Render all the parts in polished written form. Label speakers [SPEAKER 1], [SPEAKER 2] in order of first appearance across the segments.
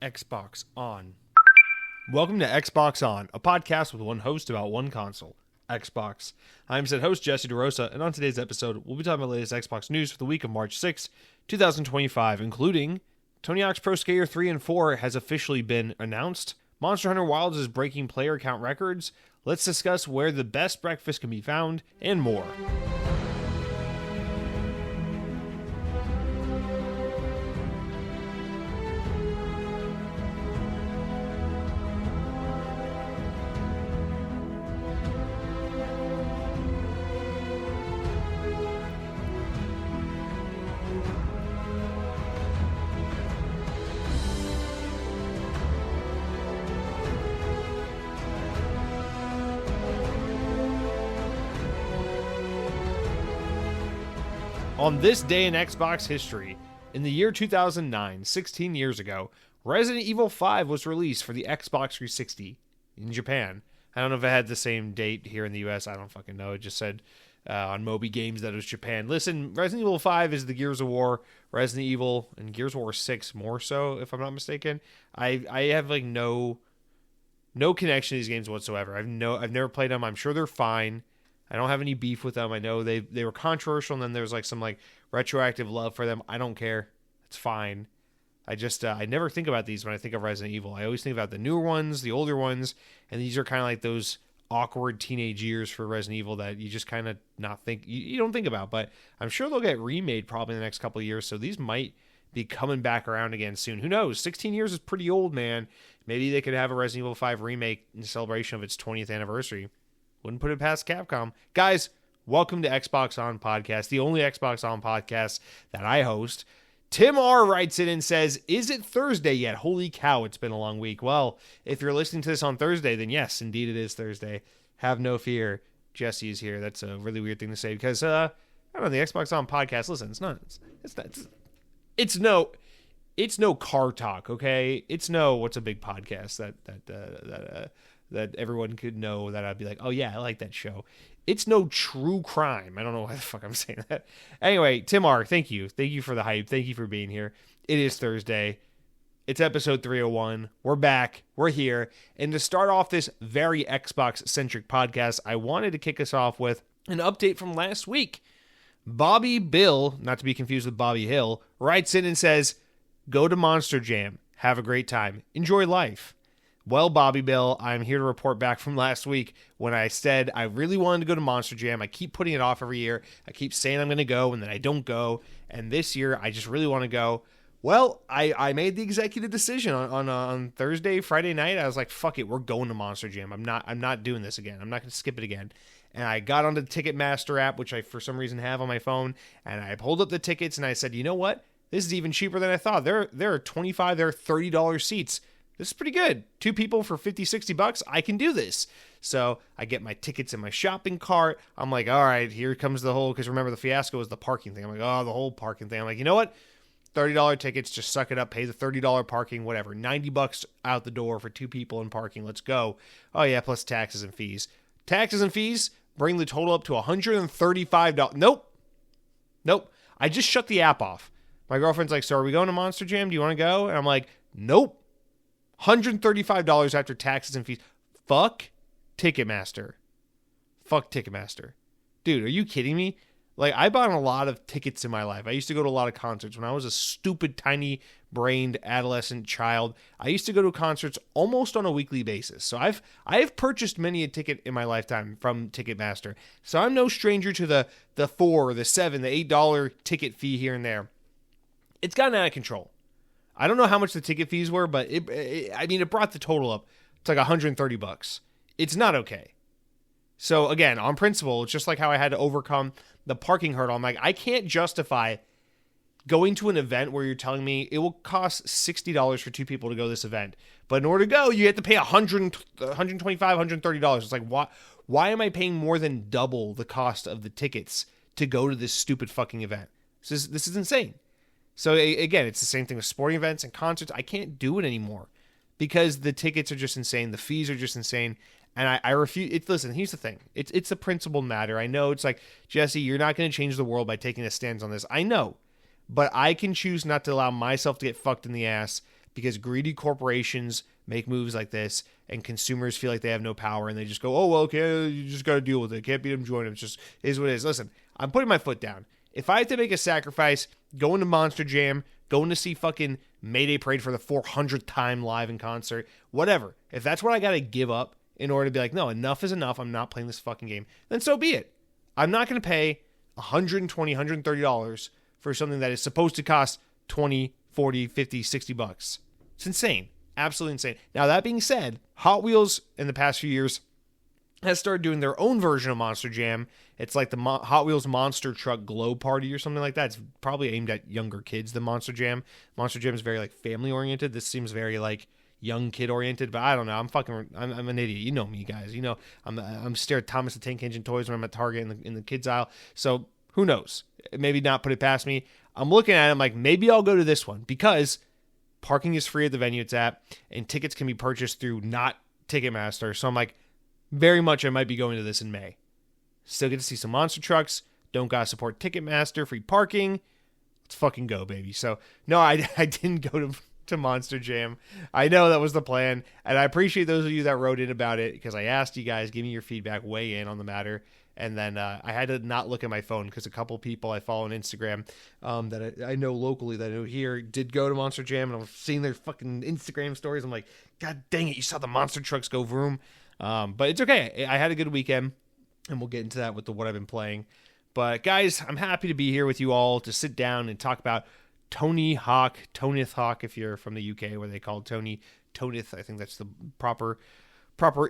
[SPEAKER 1] Xbox On. Welcome to Xbox On, a podcast with one host about one console, Xbox. I'm said host Jesse DeRosa, and on today's episode, we'll be talking about the latest Xbox news for the week of March 6, 2025, including Tony Hawk's Pro Skater 3 and 4 has officially been announced, Monster Hunter Wilds is breaking player count records, let's discuss where the best breakfast can be found, and more. On this day in Xbox history, in the year 2009, 16 years ago, Resident Evil 5 was released for the Xbox 360 in Japan. I don't know if it had the same date here in the US. I don't fucking know. It just said on Moby Games that it was Japan. Listen, Resident Evil 5 is the Gears of War, Resident Evil, and Gears of War 6 more so, if I'm not mistaken. I have like no connection to these games whatsoever. I've never played them. I'm sure they're fine. I don't have any beef with them. I know they were controversial, and then there's like some like retroactive love for them. I don't care. It's fine. I just I never think about these when I think of Resident Evil. I always think about the newer ones, the older ones, and these are kind of like those awkward teenage years for Resident Evil that you just kind of not think you don't think about. But I'm sure they'll get remade probably in the next couple of years, so these might be coming back around again soon. Who knows? 16 years is pretty old, man. Maybe they could have a Resident Evil 5 remake in celebration of its 20th anniversary. Wouldn't put it past Capcom. Guys, welcome to Xbox On Podcast, the only Xbox On podcast that I host. Tim R. writes in and says, is it Thursday yet? Holy cow, it's been a long week. Well, if you're listening to this on Thursday, then yes, indeed it is Thursday. Have no fear. Jesse is here. That's a really weird thing to say because, I don't know, the Xbox On Podcast, listen, it's no car talk, okay? It's no, what's a big podcast that everyone could know that I'd be like, oh yeah, I like that show. It's no true crime. I don't know why the fuck I'm saying that. Anyway, Tim R, thank you. Thank you for the hype. Thank you for being here. It is Thursday. It's episode 301. We're back. We're here. And to start off this very Xbox-centric podcast, I wanted to kick us off with an update from last week. Bobby Bill, not to be confused with Bobby Hill, writes in and says, go to Monster Jam. Have a great time. Enjoy life. Well, Bobby Bill, I'm here to report back from last week when I said I really wanted to go to Monster Jam. I keep putting it off every year. I keep saying I'm going to go, and then I don't go. And this year, I just really want to go. Well, I made the executive decision on Thursday, Friday night. I was like, fuck it, we're going to Monster Jam. I'm not doing this again. I'm not going to skip it again. And I got onto the Ticketmaster app, which I, for some reason, have on my phone. And I pulled up the tickets, and I said, you know what? This is even cheaper than I thought. There are $25, there are $30 seats. This is pretty good. 2 people for $50-$60. I can do this. So I get my tickets in my shopping cart. I'm like, all right, here comes the whole, because remember the fiasco was the parking thing. I'm like, oh, the whole parking thing. I'm like, you know what? $30 tickets, just suck it up, pay the $30 parking, whatever. $90 out the door for 2 people in parking. Let's go. Oh yeah, plus taxes and fees. Taxes and fees bring the total up to $135. Nope. I just shut the app off. My girlfriend's like, so are we going to Monster Jam? Do you want to go? And I'm like, nope. $135 after taxes and fees. Fuck Ticketmaster. Dude, are you kidding me? Like, I bought a lot of tickets in my life. I used to go to a lot of concerts. When I was a stupid, tiny-brained adolescent child, I used to go to concerts almost on a weekly basis. So I've purchased many a ticket in my lifetime from Ticketmaster. So I'm no stranger to the $4, the $7, the $8 ticket fee here and there. It's gotten out of control. I don't know how much the ticket fees were, but it brought the total up to like $130. It's not okay. So again, on principle, it's just like how I had to overcome the parking hurdle. I'm like, I can't justify going to an event where you're telling me it will cost $60 for 2 people to go to this event. But in order to go, you have to pay $125, $130. It's like, why am I paying more than double the cost of the tickets to go to this stupid fucking event? This is insane. So again, it's the same thing with sporting events and concerts. I can't do it anymore because the tickets are just insane. The fees are just insane. And I refuse. Listen, here's the thing. It's a principled matter. I know it's like, Jesse, you're not going to change the world by taking a stance on this. I know. But I can choose not to allow myself to get fucked in the ass because greedy corporations make moves like this and consumers feel like they have no power and they just go, oh, well, okay, you just got to deal with it. Can't beat them, join them. It's just is what it is. Listen, I'm putting my foot down. If I have to make a sacrifice, going to Monster Jam, going to see fucking Mayday Parade for the 400th time live in concert, whatever. If that's what I got to give up in order to be like, no, enough is enough. I'm not playing this fucking game. Then so be it. I'm not going to pay $120, $130 for something that is supposed to cost 20, 40, 50, 60 bucks. It's insane. Absolutely insane. Now, that being said, Hot Wheels in the past few years has started doing their own version of Monster Jam. It's like the Hot Wheels Monster Truck Glow Party or something like that. It's probably aimed at younger kids than Monster Jam. Monster Jam is very like family oriented. This seems very like young kid oriented, but I don't know. I'm an idiot. You know me, guys. You know I'm staring at Thomas the Tank Engine toys when I'm at Target in the kids aisle. So who knows? Maybe not put it past me. I'm looking at it. I'm like, maybe I'll go to this one because parking is free at the venue it's at, and tickets can be purchased through not Ticketmaster. So I'm like, very much I might be going to this in May. Still get to see some monster trucks. Don't gotta support Ticketmaster. Free parking. Let's fucking go, baby. So no, I didn't go to Monster Jam. I know that was the plan, and I appreciate those of you that wrote in about it because I asked you guys, give me your feedback, weigh in on the matter. And then I had to not look at my phone because a couple people I follow on Instagram that I know locally that I know here did go to Monster Jam, and I'm seeing their fucking Instagram stories. I'm like, God dang it, you saw the monster trucks go vroom. But it's okay. I had a good weekend, and we'll get into that with what I've been playing. But guys, I'm happy to be here with you all to sit down and talk about Tony Hawk, Tonith Hawk, if you're from the UK, where they call Tony Tonith. I think that's the proper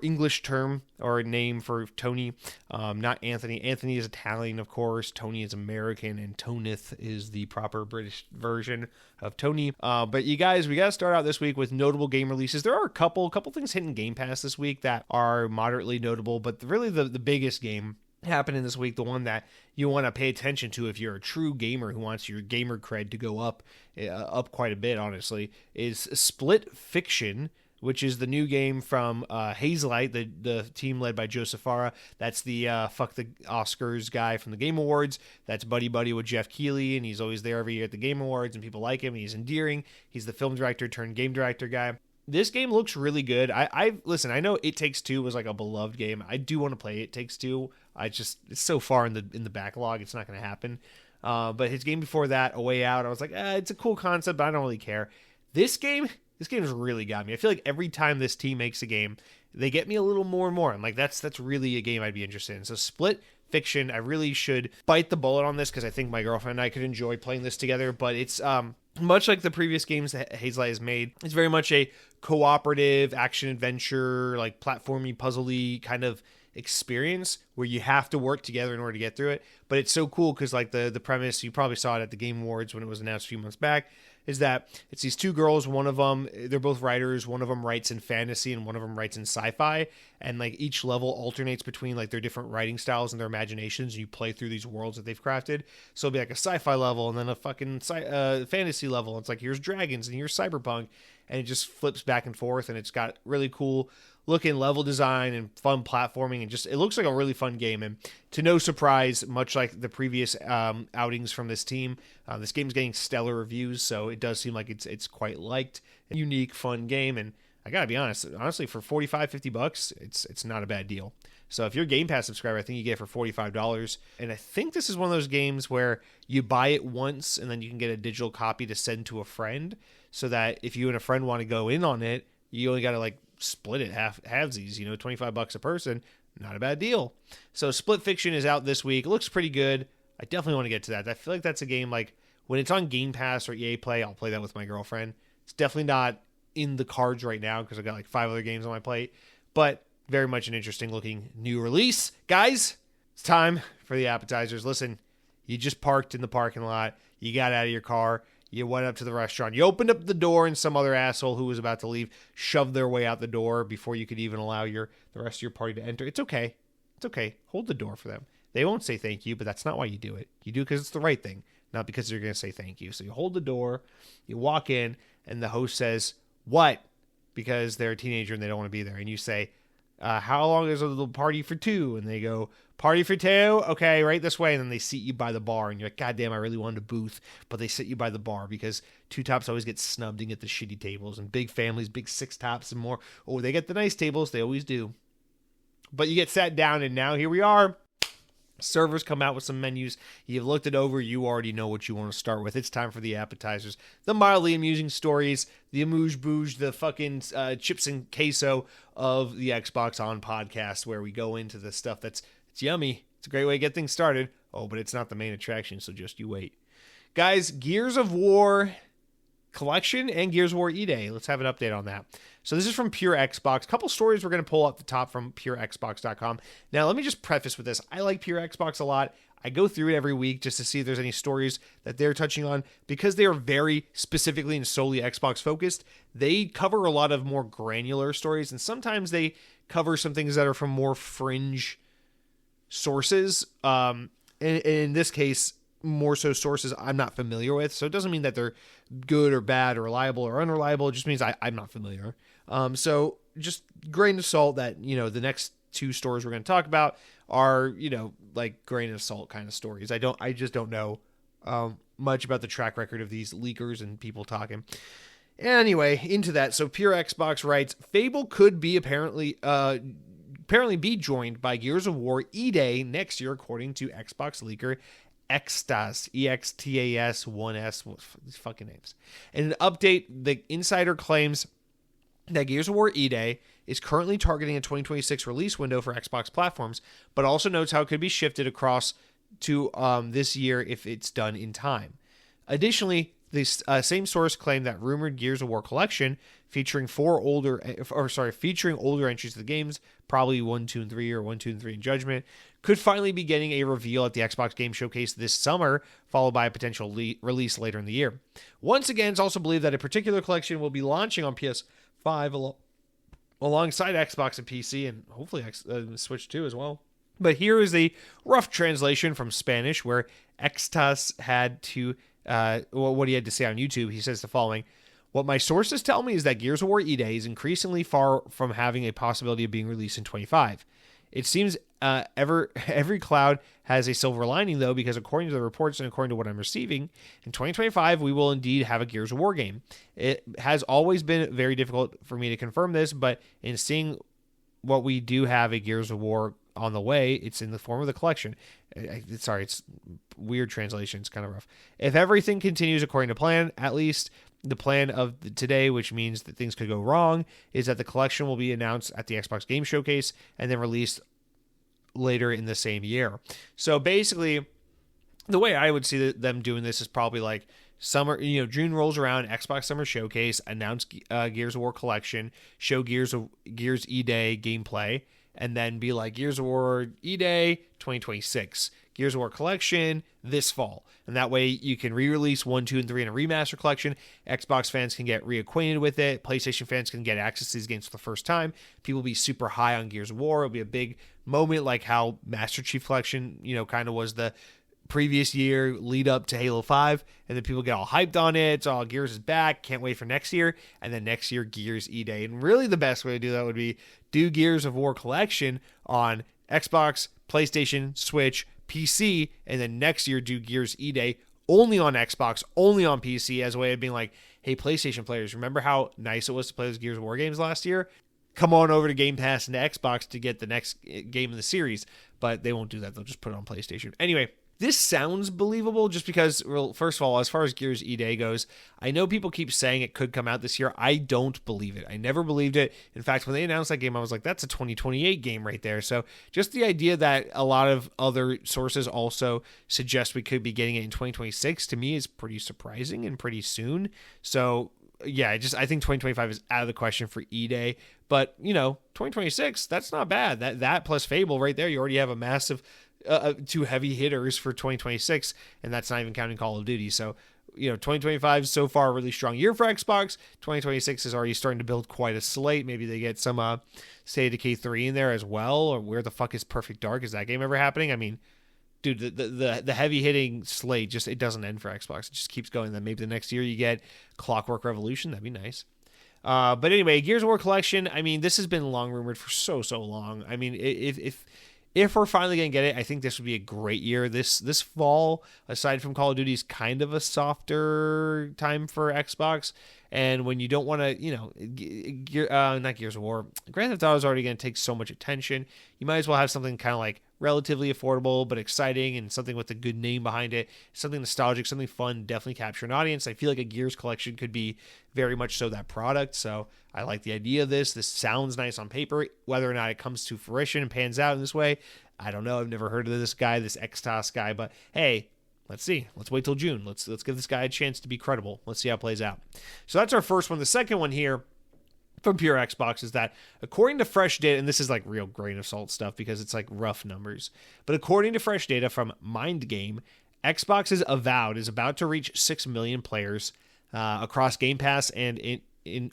[SPEAKER 1] English term or name for Tony, not Anthony. Anthony is Italian, of course. Tony is American, and Tonith is the proper British version of Tony. But you guys, we got to start out this week with notable game releases. There are a couple things hitting Game Pass this week that are moderately notable, but really the biggest game happening this week, the one that you want to pay attention to if you're a true gamer who wants your gamer cred to go up quite a bit, honestly, is Split Fiction, which is the new game from Hazelight, the team led by Joseph Farah. That's the fuck the Oscars guy from the Game Awards. That's buddy with Jeff Keighley, and he's always there every year at the Game Awards, and people like him, and he's endearing. He's the film director turned game director guy. This game looks really good. Listen, I know It Takes Two was like a beloved game. I do want to play It Takes Two. It's so far in the backlog, it's not going to happen. But his game before that, A Way Out, I was like, it's a cool concept, but I don't really care. This game's really got me. I feel like every time this team makes a game, they get me a little more and more. I'm like, that's really a game I'd be interested in. So Split Fiction, I really should bite the bullet on this because I think my girlfriend and I could enjoy playing this together. But it's much like the previous games that Hazelight has made. It's very much a cooperative action adventure, like platformy, puzzly kind of experience where you have to work together in order to get through it. But it's so cool because like the premise, you probably saw it at the Game Awards when it was announced a few months back, is that it's these two girls. One of them, they're both writers. One of them writes in fantasy and one of them writes in sci-fi. And like each level alternates between like their different writing styles and their imaginations. And you play through these worlds that they've crafted. So it'll be like a sci-fi level and then a fucking fantasy level. It's like here's dragons and here's cyberpunk. And it just flips back and forth. And it's got really cool looking level design and fun platforming, and just it looks like a really fun game. And to no surprise, much like the previous outings from this team, this game's getting stellar reviews, so it does seem like it's quite liked. A unique, fun game, and I gotta be honestly, for $45-$50, it's not a bad deal. So if you're a Game Pass subscriber, I think you get it for $45. And I think this is one of those games where you buy it once and then you can get a digital copy to send to a friend, so that if you and a friend want to go in on it, you only gotta like split it halvesies, $25 a person. Not a bad deal. So Split Fiction is out this week. It looks pretty good. I definitely want to get to that. I feel like that's a game like when it's on Game Pass or EA Play, I'll play that with my girlfriend. It's definitely not in the cards right now because I've got like 5 other games on my plate, but very much an interesting looking new release. Guys, it's time for the appetizers. Listen, you just parked in the parking lot. You got out of your car. You went up to the restaurant. You opened up the door, and some other asshole who was about to leave shoved their way out the door before you could even allow the rest of your party to enter. It's okay. It's okay. Hold the door for them. They won't say thank you, but that's not why you do it. You do it because it's the right thing, not because they're going to say thank you. So you hold the door, you walk in, and the host says, "What?" Because they're a teenager and they don't want to be there. And you say, how long is a little party for two? And they go, party for two? Okay, right this way. And then they seat you by the bar, and you're like, God damn, I really wanted a booth. But they sit you by the bar because two tops always get snubbed and get the shitty tables. And big families, big six tops and more. Oh, they get the nice tables. They always do. But you get sat down, and now here we are. Servers come out with some menus. You've looked it over. You already know what you want to start with. It's time for the appetizers. The mildly amusing stories. The amuse-bouche. The fucking chips and queso of the Xbox On podcast, where we go into the stuff it's yummy. It's a great way to get things started. Oh, but it's not the main attraction, so just you wait. Guys, Gears of War Collection and Gears of War E-Day. Let's have an update on that. So this is from Pure Xbox. A couple stories we're going to pull up the top from PureXbox.com. Now, let me just preface with this. I like Pure Xbox a lot. I go through it every week just to see if there's any stories that they're touching on. Because they are very specifically and solely Xbox focused, they cover a lot of more granular stories, and sometimes they cover some things that are from more fringe sources. In this case, more so sources I'm not familiar with. So it doesn't mean that they're good or bad or reliable or unreliable. It just means I'm not familiar. So just grain of salt that, the next two stories we're going to talk about are, like grain of salt kind of stories. I just don't know much about the track record of these leakers and people talking. Anyway, into that. So Pure Xbox writes, Fable could be apparently be joined by Gears of War E-Day next year, according to Xbox leaker Extas, EXTAS 1S, these fucking names. In an update, the insider claims that Gears of War E-Day is currently targeting a 2026 release window for Xbox platforms, but also notes how it could be shifted across to this year if it's done in time. Additionally, this same source claimed that rumored Gears of War collection featuring older entries of the games, probably 1, 2, and 3 or 1, 2, and 3 in Judgment, could finally be getting a reveal at the Xbox Game Showcase this summer, followed by a potential release later in the year. Once again, it's also believed that a particular collection will be launching on PS5 alongside Xbox and PC, and hopefully Switch 2 as well. But here is a rough translation from Spanish, where Extas had to what he had to say on YouTube. He says the following: what my sources tell me is that Gears of War E-Day is increasingly far from having a possibility of being released in 25. It seems every cloud has a silver lining, though, because according to the reports and according to what I'm receiving, in 2025, we will indeed have a Gears of War game. It has always been very difficult for me to confirm this, but in seeing what we do have a Gears of War on the way, it's in the form of the collection. It's weird translation. It's kind of rough. If everything continues according to plan, at least the plan of today, which means that things could go wrong, is that the collection will be announced at the Xbox Game Showcase and then released later in the same year. So basically, the way I would see them doing this is probably like summer, June rolls around, Xbox Summer Showcase, announce Gears of War collection, show Gears E-Day gameplay, and then be like Gears of War E-Day 2026, Gears of War collection this fall. And that way you can re-release 1, 2, and 3 in a remaster collection. Xbox fans can get reacquainted with it. PlayStation fans can get access to these games for the first time. People will be super high on Gears of War. It'll be a big moment, like how Master Chief Collection, kind of was the previous year lead up to Halo 5, and then people get all hyped on it. It's all Gears is back, can't wait for next year, and then next year Gears E-Day. And really the best way to do that would be do Gears of War collection on Xbox, PlayStation, Switch, PC, and then next year do Gears E-Day only on Xbox, only on PC, as a way of being like, hey, PlayStation players, remember how nice it was to play those Gears of War games last year? Come on over to Game Pass and Xbox to get the next game in the series. But they won't do that. They'll just put it on PlayStation. Anyway, this sounds believable just because, well, first of all, as far as Gears E-Day goes, I know people keep saying it could come out this year. I don't believe it. I never believed it. In fact, when they announced that game, I was like, that's a 2028 game right there. So just the idea that a lot of other sources also suggest we could be getting it in 2026, to me, is pretty surprising and pretty soon. So yeah, I think 2025 is out of the question for E-Day. But, 2026, that's not bad. That plus Fable right there, you already have a massive two heavy hitters for 2026, and that's not even counting Call of Duty. So, 2025 so far a really strong year for Xbox. 2026 is already starting to build quite a slate. Maybe they get some State of Decay 3 in there as well, or where the fuck is Perfect Dark? Is that game ever happening? I mean, dude, the heavy hitting slate it doesn't end for Xbox. It just keeps going. Then maybe the next year you get Clockwork Revolution. That'd be nice. But anyway, Gears of War collection. I mean, this has been long rumored for so long. I mean, if we're finally gonna get it, I think this would be a great year. This fall, aside from Call of Duty, is kind of a softer time for Xbox. And when you don't want to, not Gears of War, Grand Theft Auto is already going to take so much attention. You might as well have something kind of like relatively affordable but exciting, and something with a good name behind it, something nostalgic, something fun, definitely capture an audience. I feel like a Gears collection could be very much so that product. So I like the idea of this. This sounds nice on paper. Whether or not it comes to fruition and pans out in this way, I don't know. I've never heard of this guy, this Xtos guy, but hey, let's see. Let's wait till June. Let's give this guy a chance to be credible. Let's see how it plays out. So that's our first one. The second one here from Pure Xbox is that according to fresh data, and this is like real grain of salt stuff because it's like rough numbers, but according to fresh data from MindGame, Xbox's Avowed is about to reach 6 million players across Game Pass and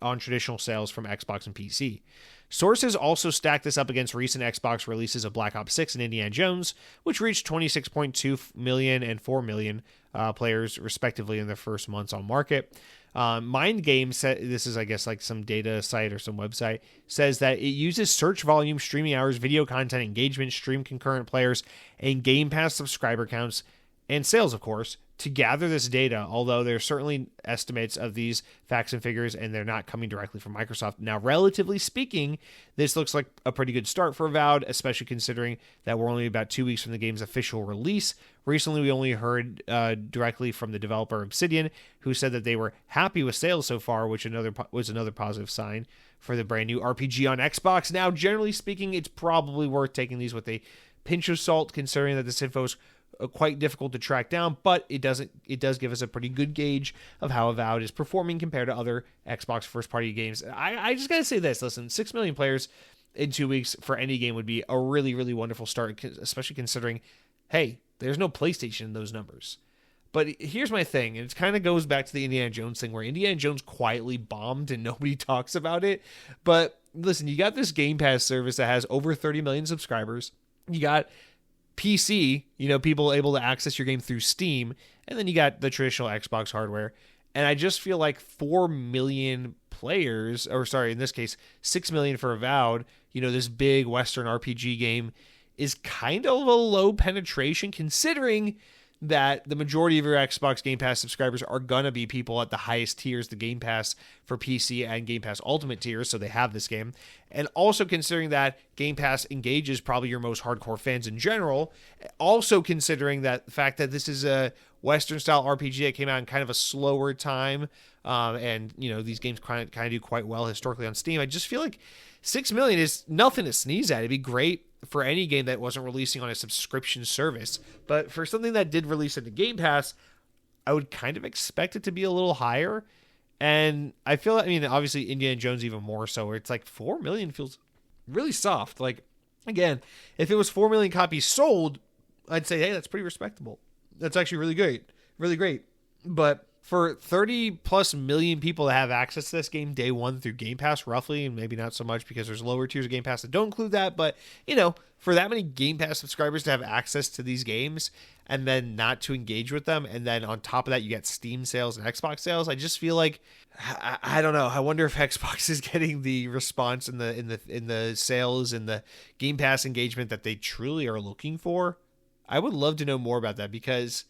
[SPEAKER 1] on traditional sales from Xbox and PC. Sources also stack this up against recent Xbox releases of Black Ops 6 and Indiana Jones, which reached 26.2 million and 4 million players, respectively, in their first months on market. MindGame said, this is, I guess, like some data site or some website, says that it uses search volume, streaming hours, video content, engagement, stream concurrent players, and Game Pass subscriber counts, and sales, of course, to gather this data, although there's certainly estimates of these facts and figures, and they're not coming directly from Microsoft. Now, relatively speaking, this looks like a pretty good start for Avowed, especially considering that we're only about 2 weeks from the game's official release. Recently, we only heard directly from the developer Obsidian, who said that they were happy with sales so far, which was another positive sign for the brand new RPG on Xbox. Now, generally speaking, it's probably worth taking these with a pinch of salt, considering that this info is quite difficult to track down, but it does give us a pretty good gauge of how Avowed is performing compared to other Xbox first-party games. I just gotta say this, listen, 6 million players in 2 weeks for any game would be a really, really wonderful start, especially considering, hey, there's no PlayStation in those numbers. But here's my thing, and it kind of goes back to the Indiana Jones thing, where Indiana Jones quietly bombed and nobody talks about it. But listen, you got this Game Pass service that has over 30 million subscribers. You got PC, people able to access your game through Steam, and then you got the traditional Xbox hardware. And I just feel like 4 million players, or sorry, in this case, 6 million for Avowed, this big Western RPG game, is kind of a low penetration, considering that the majority of your Xbox Game Pass subscribers are gonna be people at the highest tiers, the Game Pass for PC and Game Pass Ultimate tiers, so they have this game. And also considering that Game Pass engages probably your most hardcore fans in general, also considering that the fact that this is a Western-style RPG that came out in kind of a slower time, and, these games kind of do quite well historically on Steam, I just feel like 6 million is nothing to sneeze at. It'd be great for any game that wasn't releasing on a subscription service. But for something that did release into Game Pass, I would kind of expect it to be a little higher. And I feel, obviously Indiana Jones even more so, where it's like 4 million feels really soft. Like, again, if it was 4 million copies sold, I'd say, hey, that's pretty respectable. That's actually really great. Really great. But for 30 plus million people to have access to this game day one through Game Pass, roughly, and maybe not so much because there's lower tiers of Game Pass that don't include that, but, for that many Game Pass subscribers to have access to these games and then not to engage with them, and then on top of that you get Steam sales and Xbox sales, I just feel like, I don't know. I wonder if Xbox is getting the response in the sales and the Game Pass engagement that they truly are looking for. I would love to know more about that, because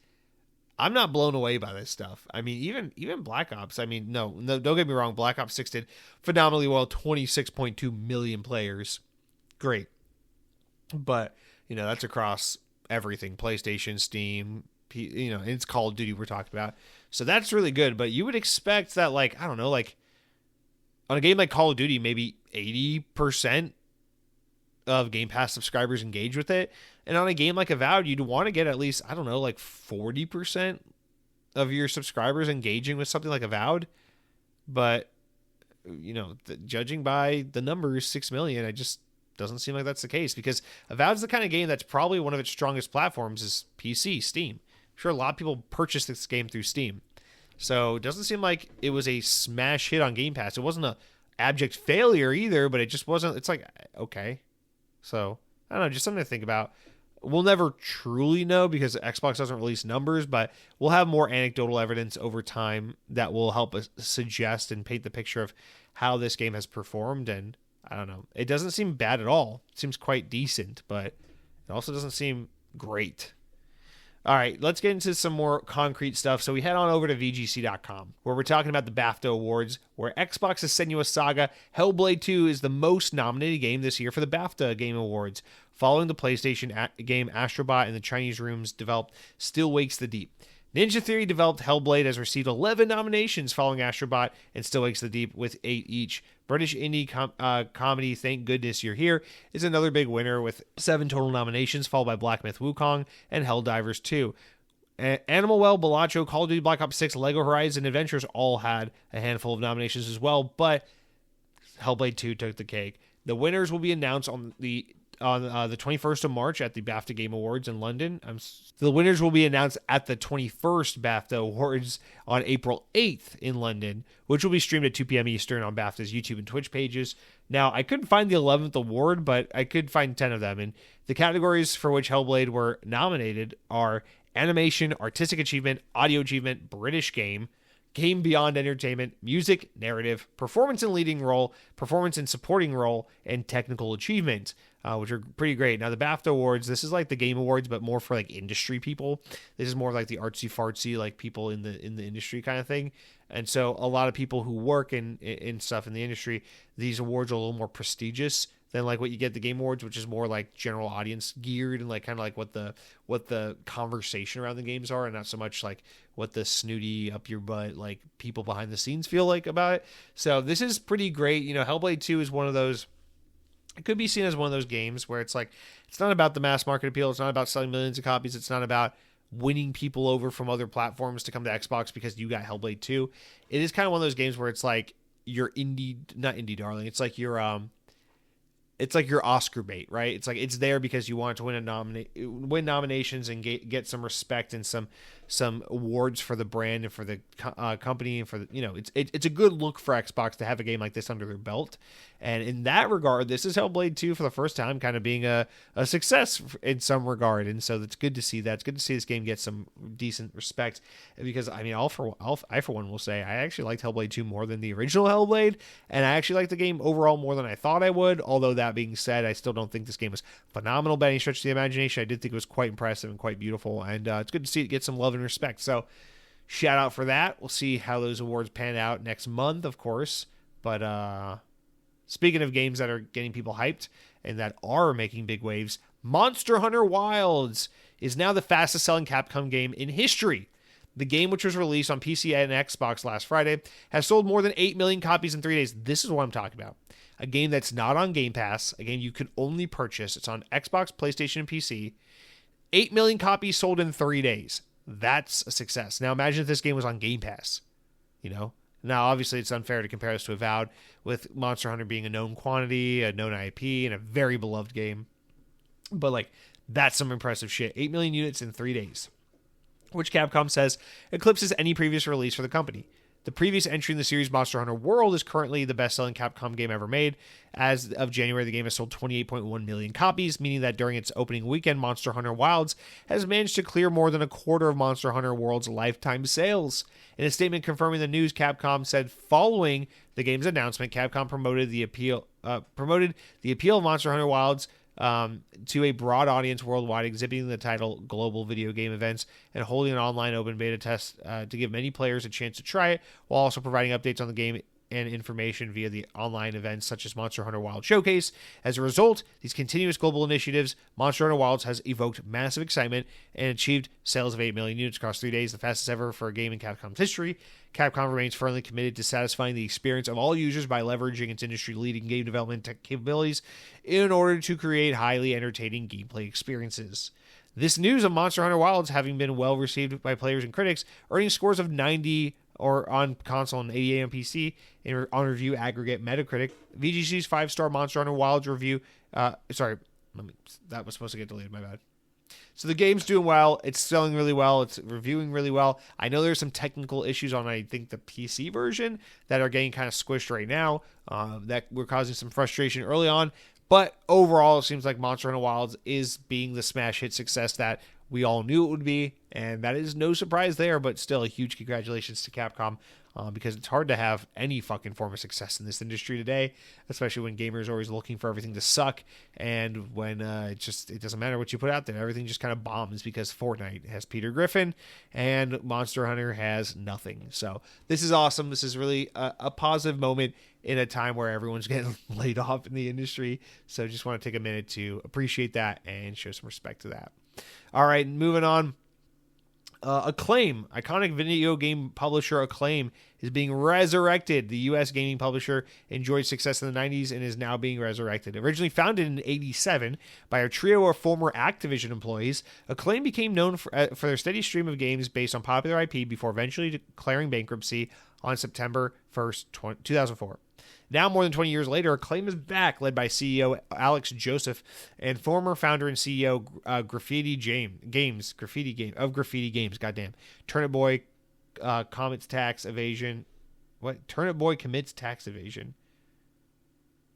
[SPEAKER 1] I'm not blown away by this stuff. Even Black Ops, no, don't get me wrong. Black Ops 6 did phenomenally well, 26.2 million players. Great. But, that's across everything. PlayStation, Steam, it's Call of Duty we're talking about. So that's really good. But you would expect that, on a game like Call of Duty, maybe 80% of Game Pass subscribers engage with it. And on a game like Avowed, you'd want to get at least, 40% of your subscribers engaging with something like Avowed. But, judging by the numbers, 6 million, it just doesn't seem like that's the case, because Avowed's the kind of game that's probably one of its strongest platforms is PC, Steam. I'm sure a lot of people purchase this game through Steam. So it doesn't seem like it was a smash hit on Game Pass. It wasn't a abject failure either, but it just wasn't, it's like, okay. So, I don't know, just something to think about. We'll never truly know because Xbox doesn't release numbers, but we'll have more anecdotal evidence over time that will help us suggest and paint the picture of how this game has performed. And I don't know, it doesn't seem bad at all. It seems quite decent, but it also doesn't seem great. All right, let's get into some more concrete stuff. So we head on over to VGC.com, where we're talking about the BAFTA Awards, where Xbox's Senua's Saga Hellblade 2 is the most nominated game this year for the BAFTA Game Awards, following the PlayStation game Astrobot and the Chinese Rooms developed Still Wakes the Deep. Ninja Theory developed Hellblade has received 11 nominations following Astrobot and Still Wakes the Deep with 8 each. British indie comedy Thank Goodness You're Here is another big winner with 7 total nominations, followed by Black Myth Wukong and Helldivers 2. Animal Well, Balatro, Call of Duty Black Ops 6, Lego Horizon Adventures all had a handful of nominations as well, but Hellblade 2 took the cake. The winners will be announced on the 21st of March at the BAFTA Game Awards in London. The winners will be announced at the 21st BAFTA Awards on April 8th in London, which will be streamed at 2 p.m. Eastern on BAFTA's YouTube and Twitch pages. Now, I couldn't find the 11th award, but I could find 10 of them. And the categories for which Hellblade were nominated are Animation, Artistic Achievement, Audio Achievement, British Game, Game Beyond Entertainment, Music, Narrative, Performance in Leading Role, Performance in Supporting Role, and Technical Achievement, which are pretty great. Now, the BAFTA Awards, this is like the Game Awards, but more for like industry people. This is more like the artsy-fartsy, like people in the industry kind of thing. And so a lot of people who work in stuff in the industry, these awards are a little more prestigious than like what you get at the Game Awards, which is more like general audience geared and like kind of like what the conversation around the games are, and not so much like what the snooty up your butt like people behind the scenes feel like about it. So this is pretty great. You know, Hellblade 2 is one of those, it could be seen as one of those games where it's like, it's not about the mass market appeal. It's not about selling millions of copies. It's not about winning people over from other platforms to come to Xbox because you got Hellblade 2. It is kind of one of those games where it's like your not indie darling. It's like your Oscar bait, right? It's like it's there because you want to win nominations and get some respect and some awards for the brand and for the company and for the, you know, it's a good look for Xbox to have a game like this under their belt. And in that regard, this is Hellblade 2 for the first time kind of being a success in some regard. And so it's good to see that. It's good to see this game get some decent respect, because I mean, I for one will say I actually liked Hellblade 2 more than the original Hellblade, and I actually liked the game overall more than I thought I would. Although that being said, I still don't think this game was phenomenal by any stretch of the imagination. I did think it was quite impressive and quite beautiful, and it's good to see it get some love and respect. So shout out for that. We'll see how those awards pan out next month, of course. But speaking of games that are getting people hyped and that are making big waves, Monster Hunter Wilds is now the fastest selling Capcom game in history. The game, which was released on PC and Xbox last Friday, has sold more than 8 million copies in 3 days. This is what I'm talking about. A game that's not on Game Pass, a game you can only purchase. It's on Xbox, PlayStation, and PC. 8 million copies sold in 3 days. That's a success. Now imagine if this game was on Game Pass, you know? Now, obviously, it's unfair to compare this to Avowed, with Monster Hunter being a known quantity, a known IP, and a very beloved game. But, like, that's some impressive shit. 8 million units in 3 days, which Capcom says eclipses any previous release for the company. The previous entry in the series, Monster Hunter World, is currently the best-selling Capcom game ever made. As of January, the game has sold 28.1 million copies, meaning that during its opening weekend, Monster Hunter Wilds has managed to clear more than a quarter of Monster Hunter World's lifetime sales. In a statement confirming the news, Capcom said following the game's announcement, Capcom promoted the appeal of Monster Hunter Wilds to a broad audience worldwide, exhibiting the title global video game events and holding an online open beta test to give many players a chance to try it, while also providing updates on the game and information via the online events such as Monster Hunter Wild Showcase. As a result, these continuous global initiatives, Monster Hunter Wilds has evoked massive excitement and achieved sales of 8 million units across 3 days, the fastest ever for a game in Capcom's history. Capcom remains firmly committed to satisfying the experience of all users by leveraging its industry-leading game development tech capabilities in order to create highly entertaining gameplay experiences. This news of Monster Hunter Wilds having been well received by players and critics, earning scores of 90 or on console and 88 on PC on review aggregate Metacritic. VGC's 5-star Monster Hunter Wilds review. That was supposed to get deleted. My bad. So the game's doing well. It's selling really well. It's reviewing really well. I know there's some technical issues on, I think, the PC version that are getting kind of squished right now that were causing some frustration early on. But overall, it seems like Monster Hunter Wilds is being the smash hit success that we all knew it would be, and that is no surprise there, but still a huge congratulations to Capcom, because it's hard to have any fucking form of success in this industry today, especially when gamers are always looking for everything to suck, and when it doesn't matter what you put out there, everything just kind of bombs because Fortnite has Peter Griffin and Monster Hunter has nothing. So this is awesome. This is really a positive moment in a time where everyone's getting laid off in the industry. So just want to take a minute to appreciate that and show some respect to that. All right, moving on. Acclaim, iconic video game publisher Acclaim, is being resurrected. The U.S. gaming publisher enjoyed success in the 90s and is now being resurrected. Originally founded in 1987 by a trio of former Activision employees, Acclaim became known for their steady stream of games based on popular IP before eventually declaring bankruptcy on September 1st, 2004. Now, more than 20 years later, Acclaim is back, led by CEO Alex Joseph and former founder and CEO Graffiti Games. Goddamn. Turnip Boy commits tax evasion. What? Turnip Boy commits tax evasion.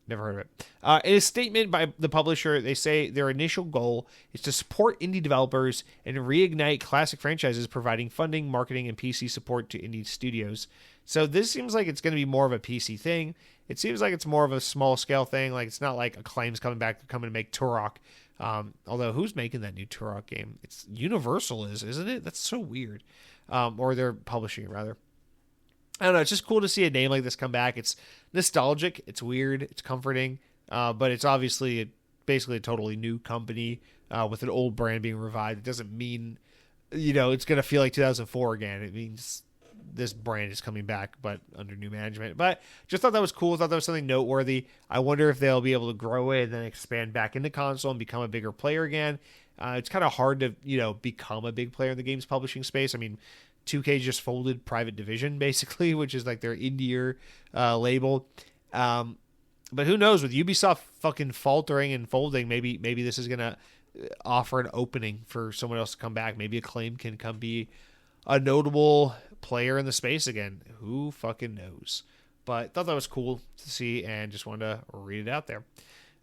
[SPEAKER 1] Never heard of it. In a statement by the publisher, they say their initial goal is to support indie developers and reignite classic franchises, providing funding, marketing, and PC support to indie studios. So this seems like it's going to be more of a PC thing. It seems like it's more of a small scale thing. Like it's not like Acclaim's coming to make Turok. Although who's making that new Turok game? It's Universal isn't it? That's so weird. Or they're publishing it rather. I don't know. It's just cool to see a name like this come back. It's nostalgic. It's weird. It's comforting. But it's obviously basically a totally new company with an old brand being revived. It doesn't mean, it's going to feel like 2004 again. It means this brand is coming back, but under new management. But just thought that was cool. Thought that was something noteworthy. I wonder if they'll be able to grow it and then expand back into console and become a bigger player again. It's kind of hard to, become a big player in the games publishing space. I mean, 2K just folded Private Division, basically, which is like their indie label. But who knows? With Ubisoft fucking faltering and folding, maybe this is going to offer an opening for someone else to come back. Maybe Acclaim can come be a notable player in the space again. Who fucking knows? But thought that was cool to see and just wanted to read it out there.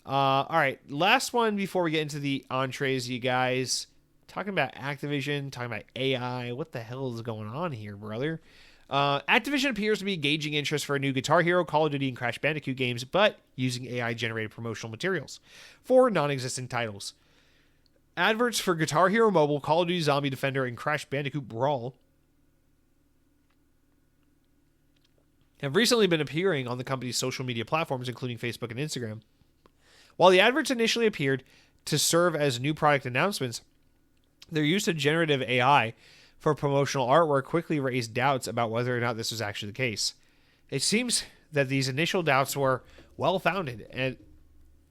[SPEAKER 1] All right, last one before we get into the entrees, you guys. Talking about Activision, talking about AI. What the hell is going on here, brother? Activision appears to be gauging interest for a new Guitar Hero, Call of Duty, and Crash Bandicoot games, but using AI-generated promotional materials for non-existent titles. Adverts for Guitar Hero Mobile, Call of Duty Zombie Defender, and Crash Bandicoot Brawl have recently been appearing on the company's social media platforms, including Facebook and Instagram. While the adverts initially appeared to serve as new product announcements, their use of generative AI for promotional artwork quickly raised doubts about whether or not this was actually the case. It seems that these initial doubts were well-founded, and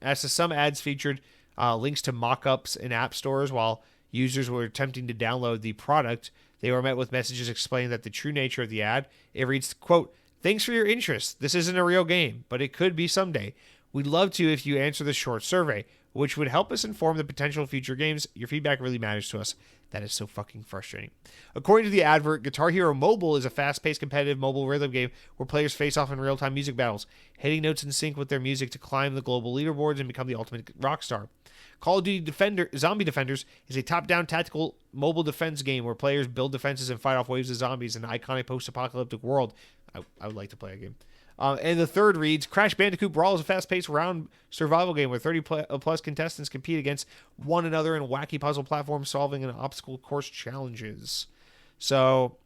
[SPEAKER 1] as to some ads featured links to mock-ups in app stores while users were attempting to download the product, they were met with messages explaining that the true nature of the ad. It reads, quote, "Thanks for your interest. This isn't a real game, but it could be someday. We'd love to if you answer this short survey, which would help us inform the potential future games. Your feedback really matters to us." That is so fucking frustrating. According to the advert, Guitar Hero Mobile is a fast-paced competitive mobile rhythm game where players face off in real-time music battles, hitting notes in sync with their music to climb the global leaderboards and become the ultimate rock star. Call of Duty Zombie Defenders is a top-down tactical mobile defense game where players build defenses and fight off waves of zombies in an iconic post-apocalyptic world. I would like to play a game. And the third reads, Crash Bandicoot Brawl is a fast-paced round survival game where 30-plus contestants compete against one another in wacky puzzle platform solving and obstacle course challenges. So,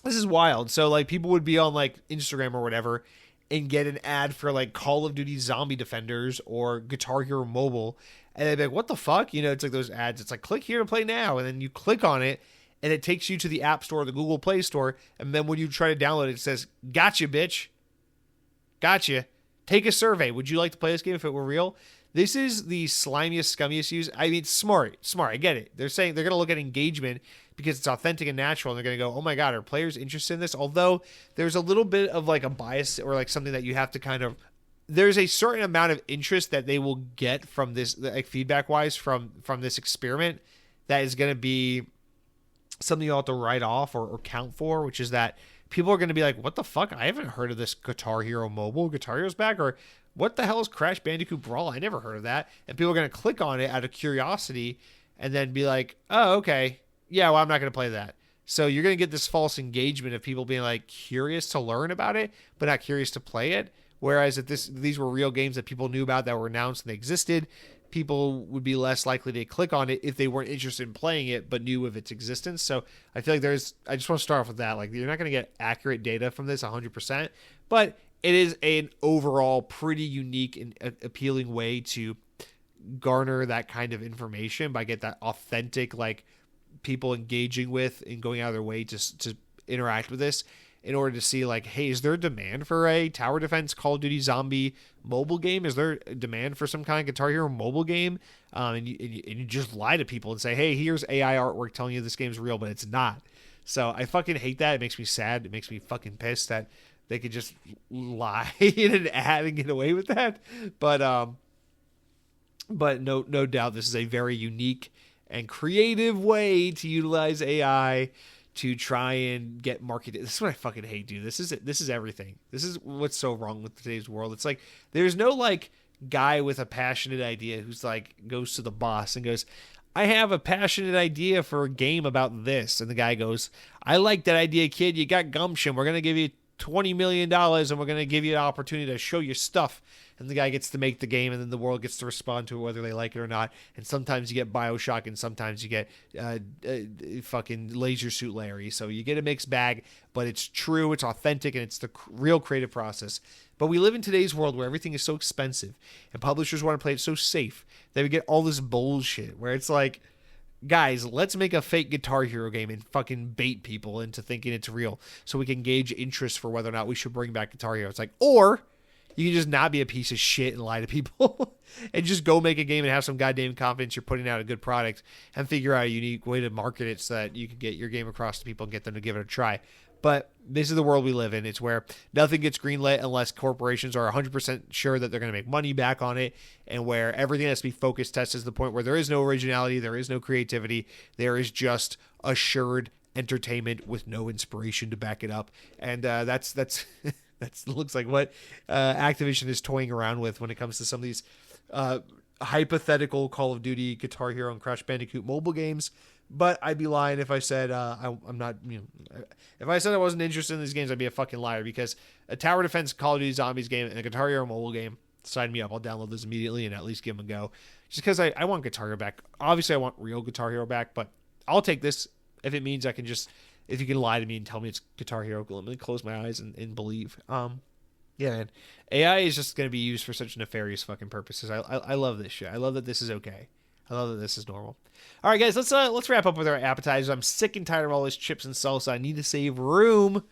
[SPEAKER 1] this is wild. So, like, people would be on, like, Instagram or whatever and get an ad for, like, Call of Duty Zombie Defenders or Guitar Hero Mobile. And they'd be like, what the fuck? It's like those ads. It's like, click here to play now. And then you click on it, and it takes you to the App Store or the Google Play Store. And then when you try to download it, it says, gotcha, bitch. Gotcha. Take a survey. Would you like to play this game if it were real? This is the slimiest, scummiest use. I mean, smart. I get it. They're saying they're going to look at engagement because it's authentic and natural. And they're going to go, oh my God, are players interested in this? Although there's a little bit of like a bias or like something that you have to kind of, there's a certain amount of interest that they will get from this, like feedback wise from this experiment that is going to be something you'll have to write off or count for, which is that people are going to be like, what the fuck? I haven't heard of this Guitar Hero Mobile. Guitar Hero's back? Or what the hell is Crash Bandicoot Brawl? I never heard of that. And people are going to click on it out of curiosity and then be like, oh, okay. Yeah, well, I'm not going to play that. So you're going to get this false engagement of people being like curious to learn about it, but not curious to play it. Whereas if these were real games that people knew about that were announced and they existed, people would be less likely to click on it if they weren't interested in playing it but knew of its existence. So I feel like I just want to start off with that. Like, you're not going to get accurate data from this 100%, but it is an overall pretty unique and appealing way to garner that kind of information by get that authentic, like, people engaging with and going out of their way to interact with this in order to see, like, hey, is there a demand for a tower defense Call of Duty zombie mobile game? Is there a demand for some kind of Guitar Hero mobile game? And you just lie to people and say, hey, here's AI artwork telling you this game's real, but it's not. So I fucking hate that. It makes me sad. It makes me fucking pissed that they could just lie in an ad and get away with that. But no doubt this is a very unique and creative way to utilize AI to try and get marketed. This is what I fucking hate, dude. This is everything. This is what's so wrong with today's world. It's like there's no like guy with a passionate idea who's like goes to the boss and goes, I have a passionate idea for a game about this. And the guy goes, I like that idea, kid. You got gumption. We're going to give you $20 million and we're going to give you an opportunity to show your stuff. And the guy gets to make the game, and then the world gets to respond to it whether they like it or not. And sometimes you get BioShock, and sometimes you get fucking Laser Suit Larry. So you get a mixed bag, but it's true, it's authentic, and it's the real creative process. But we live in today's world where everything is so expensive, and publishers want to play it so safe that we get all this bullshit where it's like, guys, let's make a fake Guitar Hero game and fucking bait people into thinking it's real so we can gauge interest for whether or not we should bring back Guitar Hero. It's like, or you can just not be a piece of shit and lie to people and just go make a game and have some goddamn confidence you're putting out a good product and figure out a unique way to market it so that you can get your game across to people and get them to give it a try. But this is the world we live in. It's where nothing gets greenlit unless corporations are 100% sure that they're going to make money back on it, and where everything has to be focus tested to the point where there is no originality, there is no creativity, there is just assured entertainment with no inspiration to back it up. And that's that looks like what Activision is toying around with when it comes to some of these hypothetical Call of Duty, Guitar Hero, and Crash Bandicoot mobile games. But I'd be lying if I said I'm not. If I said I wasn't interested in these games, I'd be a fucking liar. Because a tower defense Call of Duty Zombies game and a Guitar Hero mobile game, sign me up. I'll download those immediately and at least give them a go. Just because I want Guitar Hero back. Obviously, I want real Guitar Hero back, but I'll take this if it means I can just. If you can lie to me and tell me it's Guitar Hero, let me close my eyes and believe. Yeah, man. AI is just going to be used for such nefarious fucking purposes. I love this shit. I love that this is okay. I love that this is normal. All right, guys, let's wrap up with our appetizers. I'm sick and tired of all this chips and salsa. I need to save room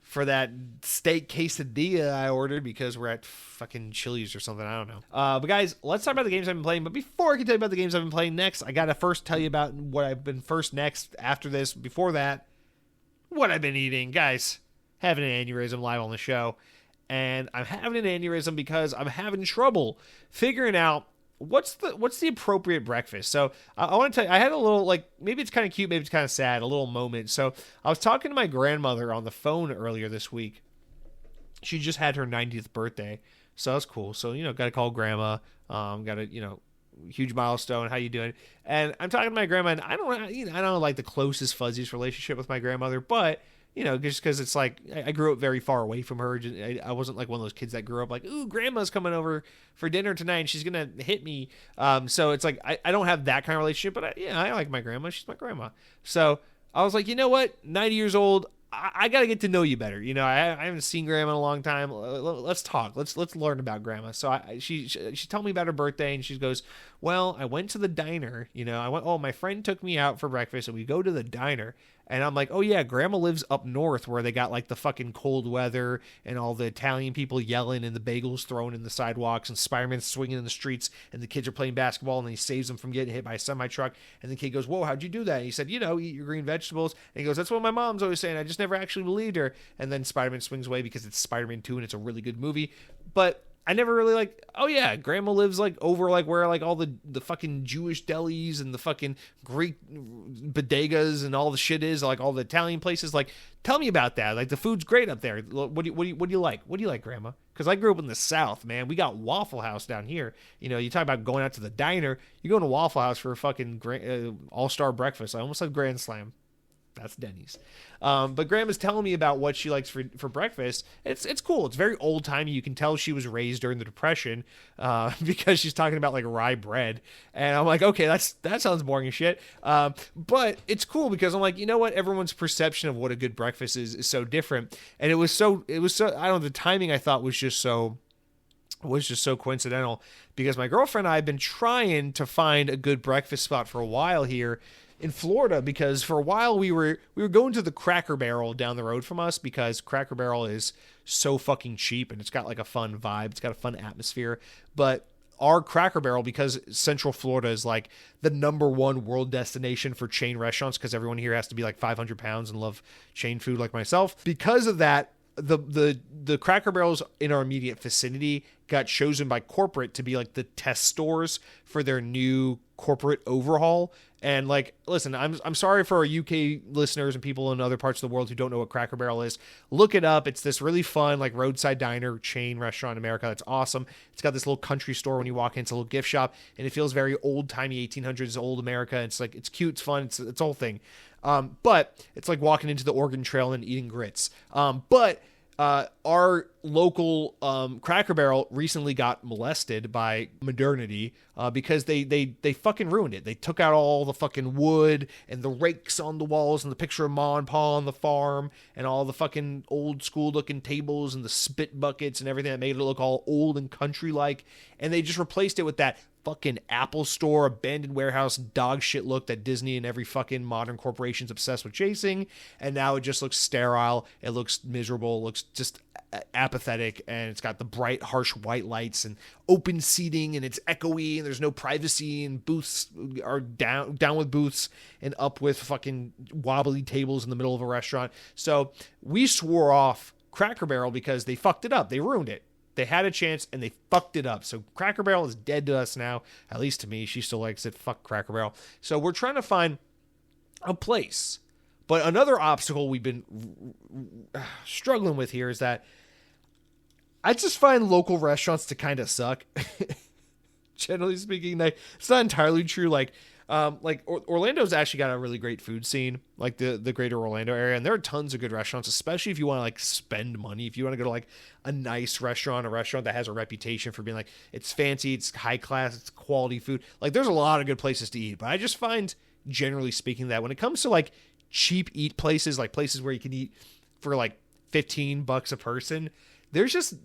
[SPEAKER 1] for that steak quesadilla I ordered because we're at fucking Chili's or something. I don't know. But guys, let's talk about the games I've been playing. But before I can tell you about the games I've been playing next, I got to first tell you about what I've been first, next, after this, before that, what I've been eating. Guys, having an aneurysm live on the show. And I'm having an aneurysm because I'm having trouble figuring out what's the appropriate breakfast. So I want to tell you, I had a little, like, maybe it's kind of cute, maybe it's kind of sad, a little moment. So I was talking to my grandmother on the phone earlier this week. She just had her 90th birthday, so that's cool. So, got to call grandma, got to, huge milestone. How you doing? And I'm talking to my grandma, and I don't like the closest, fuzziest relationship with my grandmother, but just because it's like I grew up very far away from her. I wasn't like one of those kids that grew up like, ooh, grandma's coming over for dinner tonight and she's gonna hit me. So it's like I don't have that kind of relationship, but I like my grandma. She's my grandma. So I was like, you know what? 90 years old. I got to get to know you better. I haven't seen grandma in a long time. Let's talk. Let's learn about grandma. So she told me about her birthday, and she goes, well, I went to the diner. My friend took me out for breakfast, and we go to the diner. And I'm like, oh yeah, grandma lives up north where they got like the fucking cold weather and all the Italian people yelling and the bagels thrown in the sidewalks and Spider-Man swinging in the streets and the kids are playing basketball and he saves them from getting hit by a semi-truck. And the kid goes, whoa, how'd you do that? And he said, eat your green vegetables. And he goes, that's what my mom's always saying. I just never actually believed her. And then Spider-Man swings away because it's Spider-Man 2 and it's a really good movie. But I never really like, oh yeah, grandma lives like over like where like all the fucking Jewish delis and the fucking Greek bodegas and all the shit is, like all the Italian places. Like, tell me about that. Like, the food's great up there. What do you like? What do you like, grandma? Because I grew up in the South, man. We got Waffle House down here. You know, you talk about going out to the diner. You go to Waffle House for a fucking all-star breakfast. I almost said Grand Slam. That's Denny's. But Grandma's telling me about what she likes for breakfast. It's cool. It's very old timey. You can tell she was raised during the Depression because she's talking about like rye bread, and I'm like, okay, that sounds boring as shit. But it's cool because I'm like, you know what? Everyone's perception of what a good breakfast is so different, and it was so I don't know, the timing I thought was just so coincidental because my girlfriend and I have been trying to find a good breakfast spot for a while here in Florida, because for a while we were going to the Cracker Barrel down the road from us because Cracker Barrel is so fucking cheap and it's got like a fun vibe. It's got a fun atmosphere. But our Cracker Barrel, because Central Florida is like the #1 world destination for chain restaurants, because everyone here has to be like 500 pounds and love chain food like myself. Because of that, the Cracker Barrels in our immediate vicinity got chosen by corporate to be like the test stores for their new corporate overhaul. And like, listen, I'm sorry for our UK listeners and people in other parts of the world who don't know what Cracker Barrel is. Look it up. It's this really fun, like, roadside diner chain restaurant in America. That's awesome. It's got this little country store when you walk in. It's a little gift shop, and it feels very old timey 1800s old America. It's like, it's cute, it's fun, it's a whole thing. But it's like walking into the Oregon Trail and eating grits. But our local Cracker Barrel recently got molested by modernity because they fucking ruined it. They took out all the fucking wood and the rakes on the walls and the picture of Ma and Pa on the farm and all the fucking old school looking tables and the spit buckets and everything that made it look all old and country like. And they just replaced it with that fucking Apple Store, abandoned warehouse, dog shit look that Disney and every fucking modern corporation's obsessed with chasing. And now it just looks sterile. It looks miserable. It looks just apathetic. And it's got the bright, harsh white lights and open seating, and it's echoey, and there's no privacy, and booths are down with booths and up with fucking wobbly tables in the middle of a restaurant. So we swore off Cracker Barrel because they fucked it up. They ruined it. They had a chance and they fucked it up. So Cracker Barrel is dead to us now, at least to me. She still likes it. Fuck Cracker Barrel. So we're trying to find a place. But another obstacle we've been struggling with here is that I just find local restaurants to kind of suck. Generally speaking, it's not entirely true. Orlando's actually got a really great food scene, like the greater Orlando area, and there are tons of good restaurants, especially if you want to like spend money. If you want to go to like a nice restaurant, a restaurant that has a reputation for being like, it's fancy, it's high class, it's quality food. Like, there's a lot of good places to eat, but I just find, generally speaking, that when it comes to like cheap eat places, like places where you can eat for like $15 a person, there's just,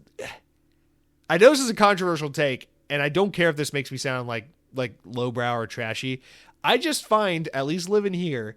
[SPEAKER 1] I know this is a controversial take, and I don't care if this makes me sound like lowbrow or trashy. I just find, at least living here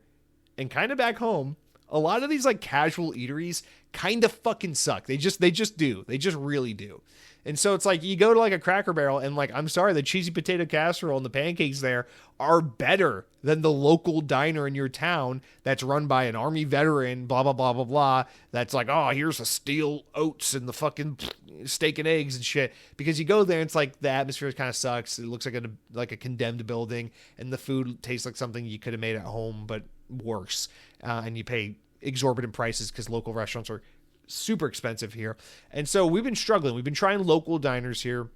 [SPEAKER 1] and kind of back home, a lot of these like casual eateries kind of fucking suck. They just do. They just really do. And so it's like, you go to like a Cracker Barrel and like, I'm sorry, the cheesy potato casserole and the pancakes there are better than the local diner in your town that's run by an Army veteran, blah, blah, blah, blah, blah. That's like, oh, here's a steel oats and the fucking steak and eggs and shit. Because you go there and it's like, the atmosphere kind of sucks. It looks like a condemned building, and the food tastes like something you could have made at home, but worse. And you pay exorbitant prices because local restaurants are super expensive here. And so we've been struggling. We've been trying local diners here.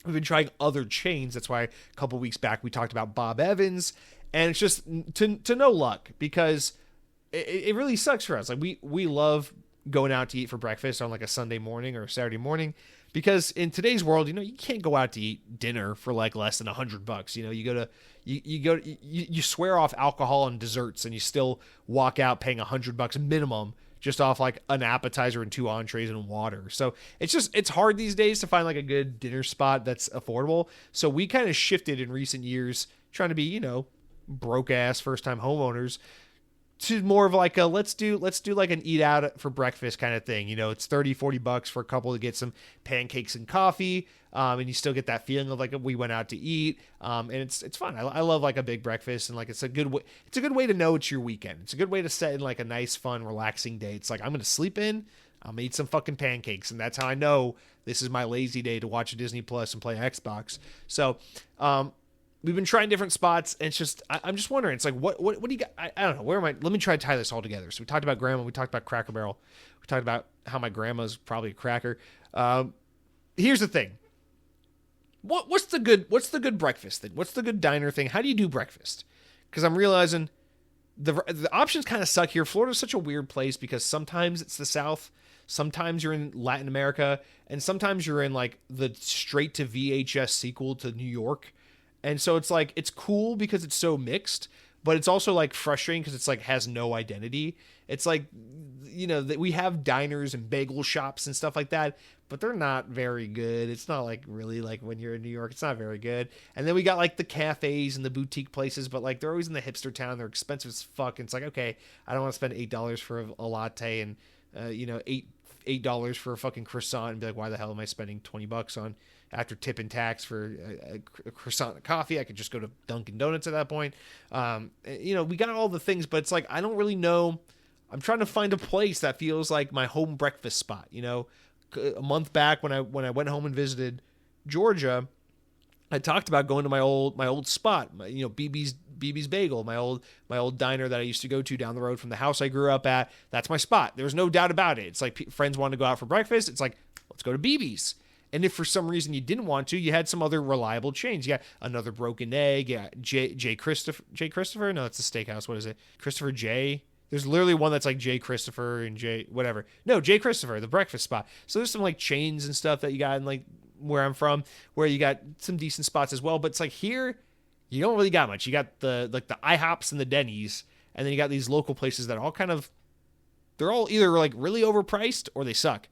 [SPEAKER 1] We've been trying other chains. That's why a couple weeks back we talked about Bob Evans, and it's just to no luck, because it really sucks for us. Like, we love going out to eat for breakfast on like a Sunday morning or a Saturday morning, because in today's world, you know, you can't go out to eat dinner for like less than $100. You know, you swear off alcohol and desserts, and you still walk out paying $100 minimum just off like an appetizer and 2 entrees and water. So it's hard these days to find like a good dinner spot that's affordable. So we kind of shifted in recent years, trying to be, you know, broke ass first time homeowners, to more of like a let's do like an eat out for breakfast kind of thing. You know, it's $30-$40 for a couple to get some pancakes and coffee, and you still get that feeling of like we went out to eat, and it's fun. I love like a big breakfast, and like it's a good way to know it's your weekend. It's a good way to set in like a nice, fun, relaxing day. It's like, I'm gonna sleep in, I'm gonna eat some fucking pancakes, and that's how I know this is my lazy day to watch Disney Plus and play Xbox. So, we've been trying different spots, and it's just I'm just wondering. It's like what do you got? I don't know. Where am I? Let me try to tie this all together. So we talked about grandma. We talked about Cracker Barrel. We talked about how my grandma's probably a cracker. Here's the thing. What's the good breakfast thing? What's the good diner thing? How do you do breakfast? Because I'm realizing the options kind of suck here. Florida's such a weird place because sometimes it's the South, sometimes you're in Latin America, and sometimes you're in like the straight to VHS sequel to New York. And so it's like, it's cool because it's so mixed, but it's also like frustrating because it's like has no identity. It's like, you know, that we have diners and bagel shops and stuff like that, but they're not very good. It's not like really like when you're in New York, it's not very good. And then we got like the cafes and the boutique places, but like they're always in the hipster town. They're expensive as fuck. And it's like, okay, I don't want to spend $8 for a latte and, you know, $8 for a fucking croissant and be like, why the hell am I spending $20 on after tip and tax for a croissant and coffee? I could just go to Dunkin' Donuts at that point. You know, we got all the things, but it's like, I don't really know. I'm trying to find a place that feels like my home breakfast spot. You know, a month back when I went home and visited Georgia, I talked about going to my old spot, you know, BB's Bagel, my old diner that I used to go to down the road from the house I grew up at. That's my spot. There's no doubt about it. It's like friends want to go out for breakfast. It's like, let's go to BB's. And if for some reason you didn't want to, you had some other reliable chains. You got Another Broken Egg. You got J. Christopher. No, it's a steakhouse. What is it? Christopher J. There's literally one that's like J. Christopher and J. whatever. No, J. Christopher, the breakfast spot. So there's some like chains and stuff that you got in like where I'm from, where you got some decent spots as well. But it's like here, you don't really got much. You got the IHOPs and the Denny's, and then you got these local places that all kind of, they're all either like really overpriced or they suck.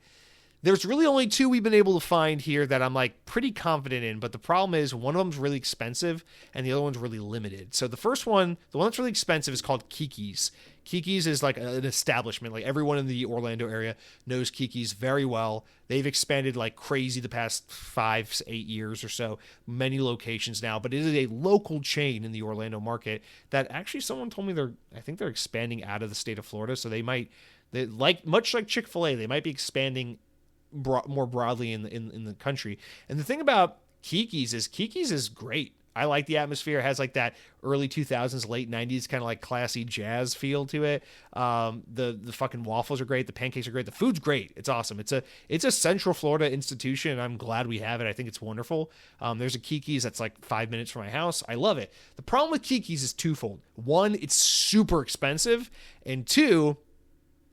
[SPEAKER 1] There's really only two we've been able to find here that I'm like pretty confident in, but the problem is one of them's really expensive and the other one's really limited. So the first one, the one that's really expensive, is called Kiki's. Kiki's is like an establishment. Like everyone in the Orlando area knows Kiki's very well. They've expanded like crazy the past 5-8 years or so, many locations now, but it is a local chain in the Orlando market that actually someone told me I think they're expanding out of the state of Florida. So they like much like Chick-fil-A, they might be expanding more broadly in the country. And the thing about Kiki's is great. I like the atmosphere. It has like that early 2000s, late 90s kind of like classy jazz feel to it. The fucking waffles are great. The pancakes are great. The food's great. It's awesome. It's a Central Florida institution, and I'm glad we have it. I think it's wonderful. There's a Kiki's that's like 5 minutes from my house. I love it. The problem with Kiki's is twofold. One, it's super expensive, and two,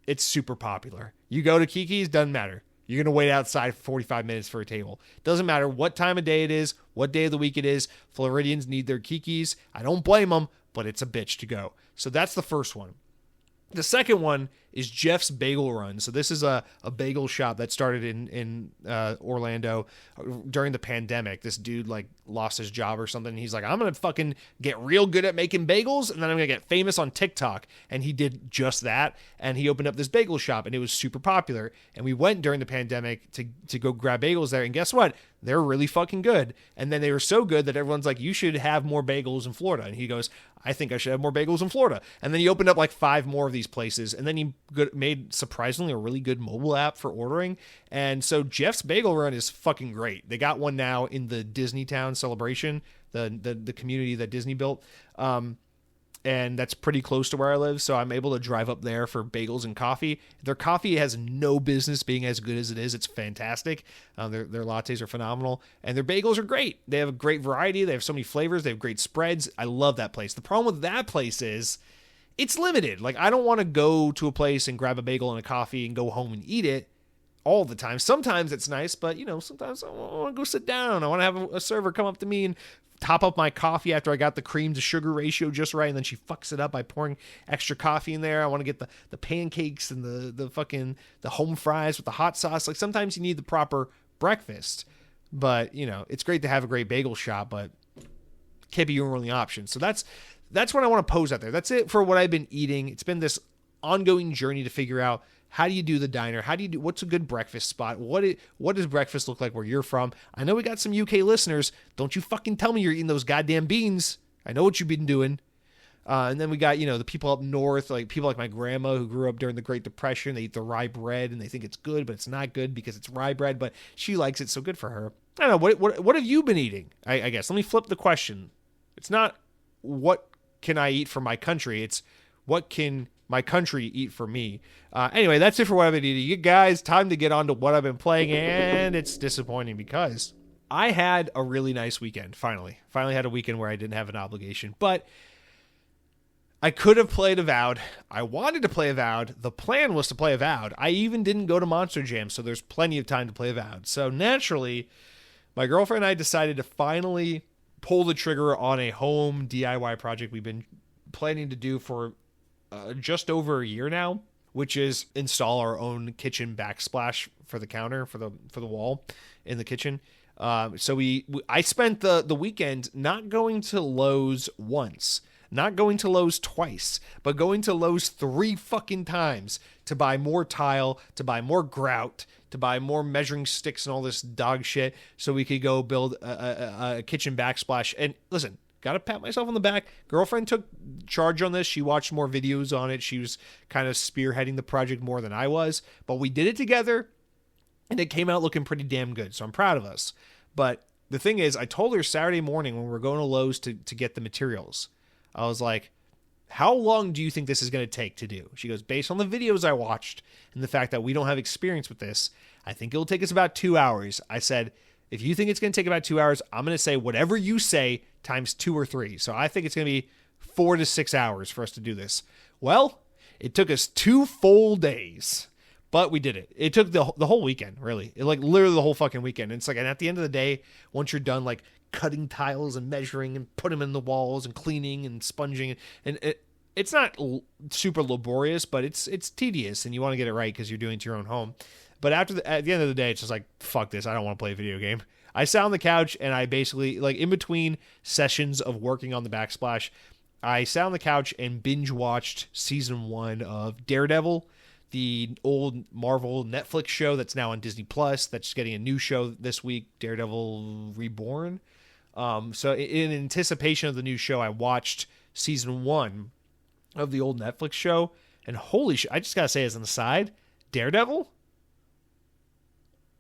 [SPEAKER 1] it's super popular. You go to Kiki's, doesn't matter. You're going to wait outside for 45 minutes for a table. Doesn't matter what time of day it is, what day of the week it is. Floridians need their Kiki's. I don't blame them, but it's a bitch to go. So that's the first one. The second one is Jeff's Bagel Run. So this is a bagel shop that started in Orlando during the pandemic. This dude like lost his job or something. He's like, I'm going to fucking get real good at making bagels, and then I'm going to get famous on TikTok. And he did just that. And he opened up this bagel shop, and it was super popular. And we went during the pandemic to go grab bagels there. And guess what? They're really fucking good. And then they were so good that everyone's like, you should have more bagels in Florida. And he goes, I think I should have more bagels in Florida. And then he opened up like 5 more of these places. And then he made surprisingly a really good mobile app for ordering. And so Jeff's Bagel Run is fucking great. They got one now in the Disney Town Celebration, the community that Disney built. And that's pretty close to where I live, so I'm able to drive up there for bagels and coffee. Their coffee has no business being as good as it is. It's fantastic. Their lattes are phenomenal, and their bagels are great. They have a great variety. They have so many flavors. They have great spreads. I love that place. The problem with that place is it's limited. Like, I don't want to go to a place and grab a bagel and a coffee and go home and eat it all the time. Sometimes it's nice, but, you know, sometimes I want to go sit down. I want to have a server come up to me and top up my coffee after I got the cream to sugar ratio just right, and then she fucks it up by pouring extra coffee in there. I want to get the pancakes and the home fries with the hot sauce. Like, sometimes you need the proper breakfast, but, you know, it's great to have a great bagel shop, but can't be your only option. So that's what I want to pose out there. That's it for what I've been eating. It's been this ongoing journey to figure out, how do you do the diner? What's a good breakfast spot? What does breakfast look like where you're from? I know we got some UK listeners. Don't you fucking tell me you're eating those goddamn beans. I know what you've been doing. And then we got, the people up north, like people like my grandma who grew up during the Great Depression. They eat the rye bread and they think it's good, but it's not good because it's rye bread, but she likes it, so good for her. I don't know. What have you been eating? I guess. Let me flip the question. It's not what can I eat for my country. It's what can my country eat for me. Anyway, that's it for what I've been eating. You guys, time to get on to what I've been playing, and it's disappointing because I had a really nice weekend, finally. Finally had a weekend where I didn't have an obligation, but I could have played Avowed. I wanted to play Avowed. The plan was to play Avowed. I even didn't go to Monster Jam, so there's plenty of time to play Avowed. So naturally, my girlfriend and I decided to finally pull the trigger on a home DIY project we've been planning to do for just over a year now, which is install our own kitchen backsplash for the counter, for the wall in the kitchen. So I spent the weekend not going to Lowe's once, not going to Lowe's twice, but going to Lowe's 3 fucking times to buy more tile, to buy more grout, to buy more measuring sticks and all this dog shit so we could go build a kitchen backsplash. And listen, gotta pat myself on the back. Girlfriend took charge on this. She watched more videos on it. She was kind of spearheading the project more than I was, but we did it together and it came out looking pretty damn good. So I'm proud of us. But the thing is, I told her Saturday morning when we were going to Lowe's to get the materials, I was like, how long do you think this is going to take to do? She goes, based on the videos I watched and the fact that we don't have experience with this, I think it'll take us about 2 hours. I said, if you think it's going to take about 2 hours, I'm going to say whatever you say times 2 or 3. So I think it's going to be 4 to 6 hours for us to do this. Well, it took us 2 full days, but we did it. It took the whole weekend, really. Literally the whole fucking weekend. And it's like, and at the end of the day, once you're done, like, cutting tiles and measuring and put them in the walls and cleaning and sponging, and it's not super laborious, but it's tedious, and you want to get it right because you're doing it to your own home. But at the end of the day, it's just like, fuck this, I don't want to play a video game. I sat on the couch and I basically, like, in between sessions of working on the backsplash, I sat on the couch and binge watched season 1 of Daredevil, the old Marvel Netflix show that's now on Disney Plus. That's getting a new show this week, Daredevil Reborn. So in anticipation of the new show, I watched season 1 of the old Netflix show, and holy shit, I just gotta say as an aside, Daredevil,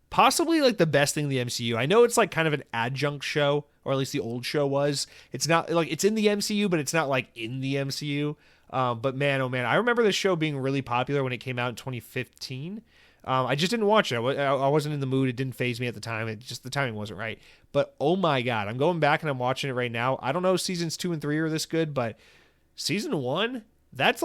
[SPEAKER 1] possibly like the best thing in the MCU. I know it's like kind of an adjunct show, or at least the old show was. It's not like it's in the MCU, but it's not like in the MCU. But man, oh man, I remember this show being really popular when it came out in 2015. I just didn't watch it. I wasn't in the mood. It didn't faze me at the time. The timing wasn't right. But oh my God, I'm going back and I'm watching it right now. I don't know if seasons 2 and 3 are this good, but season 1, that's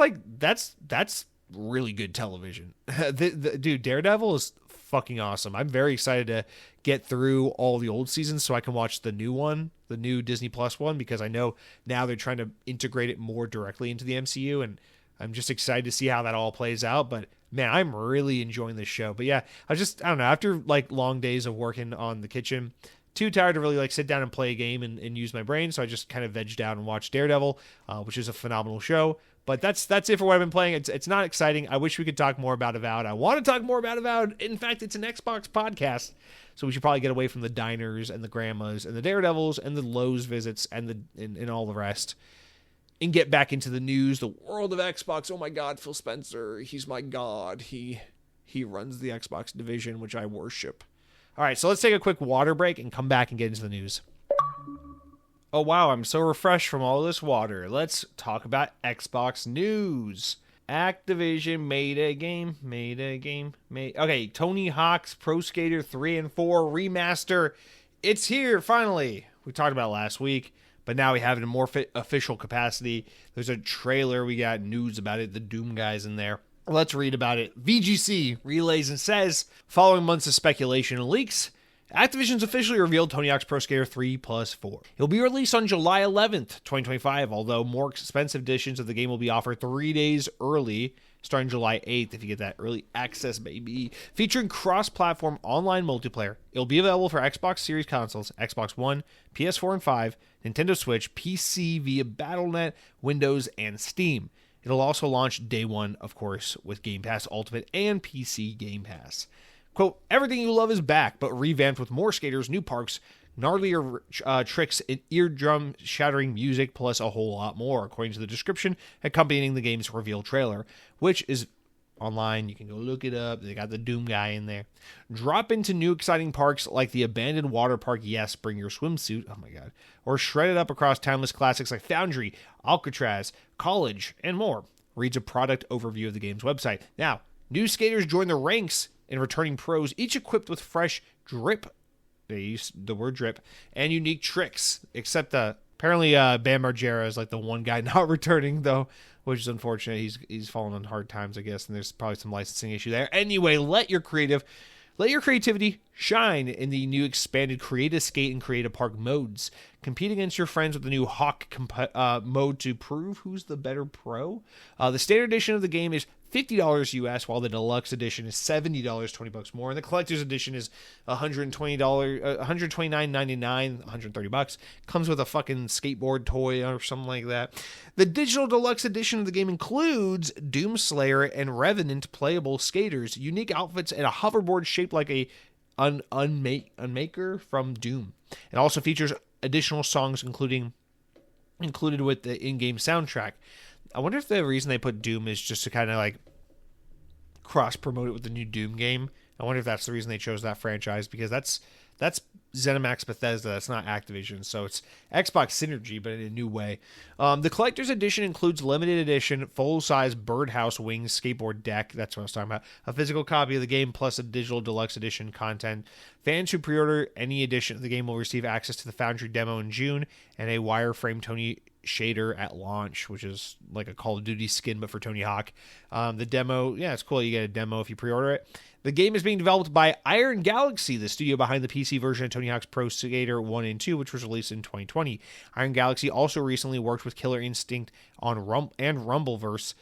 [SPEAKER 1] really good television. Dude, Daredevil is fucking awesome. I'm very excited to get through all the old seasons so I can watch the new one, the new Disney Plus one, because I know now they're trying to integrate it more directly into the MCU, and I'm just excited to see how that all plays out. But man, I'm really enjoying this show. But yeah, I don't know, after like long days of working on the kitchen, too tired to really like sit down and play a game and use my brain, so I just kind of vegged out and watched Daredevil, which is a phenomenal show. But that's it for what I've been playing. It's not exciting. I wish we could talk more about Avowed. I want to talk more about Avowed. In fact, it's an Xbox podcast, so we should probably get away from the diners and the grandmas and the Daredevils and the Lowe's visits and all the rest, and get back into the news, the world of Xbox. Oh my God, Phil Spencer, he's my God. He runs the Xbox division, which I worship. All right, so let's take a quick water break and come back and get into the news. Oh wow, I'm so refreshed from all this water. Let's talk about Xbox news. Activision made a game. Okay, Tony Hawk's Pro Skater 3 and 4 Remaster. It's here, finally. We talked about it last week, but now we have it in more official capacity. There's a trailer. We got news about it. The Doom guy's in there. Let's read about it. VGC relays and says, following months of speculation and leaks, Activision's officially revealed Tony Hawk's Pro Skater 3 plus 4. It'll be released on July 11th, 2025, although more expensive editions of the game will be offered 3 days early, starting July 8th if you get that early access, baby. Featuring cross-platform online multiplayer, it'll be available for Xbox Series consoles, Xbox One, PS4 and 5, Nintendo Switch, PC via Battle.net, Windows, and Steam. It'll also launch day one, of course, with Game Pass Ultimate and PC Game Pass. Quote, everything you love is back, but revamped with more skaters, new parks, gnarlier tricks, and eardrum-shattering music, plus a whole lot more, according to the description accompanying the game's reveal trailer, which is online. You can go look it up. They got the Doom guy in there. Drop into new exciting parks like the abandoned water park, yes, bring your swimsuit, oh my god, or shred it up across timeless classics like Foundry, Alcatraz, College, and more, reads a product overview of the game's website. Now, new skaters join the ranks in returning pros, each equipped with fresh drip, they use the word drip, and unique tricks, except apparently Bam Margera is like the one guy not returning, though, which is unfortunate. He's fallen on hard times, I guess, and there's probably some licensing issue there. Anyway, let your creativity shine in the new expanded Create Skate and Create a Park modes. Compete against your friends with the new Hawk mode to prove who's the better pro. The standard edition of the game is $50 US, while the deluxe edition is $70, $20 more, and the collector's edition is $129.99, $130. Comes with a fucking skateboard toy or something like that. The digital deluxe edition of the game includes Doomslayer and Revenant playable skaters, unique outfits, and a hoverboard shaped like a Unmaker from Doom. It also features additional songs included with the in-game soundtrack. I wonder if the reason they put Doom is just to kind of like cross-promote it with the new Doom game. I wonder if that's the reason they chose that franchise, because that's ZeniMax Bethesda. That's not Activision. So it's Xbox synergy, but in a new way. The collector's edition includes limited edition full-size birdhouse wings skateboard deck. That's what I was talking about. A physical copy of the game plus a digital deluxe edition content. Fans who pre-order any edition of the game will receive access to the Foundry demo in June and a wireframe Tony shader at launch, which is like a Call of Duty skin but for Tony Hawk. The demo, yeah, it's cool. You get a demo if you pre-order it. The game is being developed by Iron Galaxy, the studio behind the PC version of Tony Hawk's Pro Skater 1 and 2, which was released in 2020. Iron Galaxy also recently worked with Killer Instinct on Rumbleverse,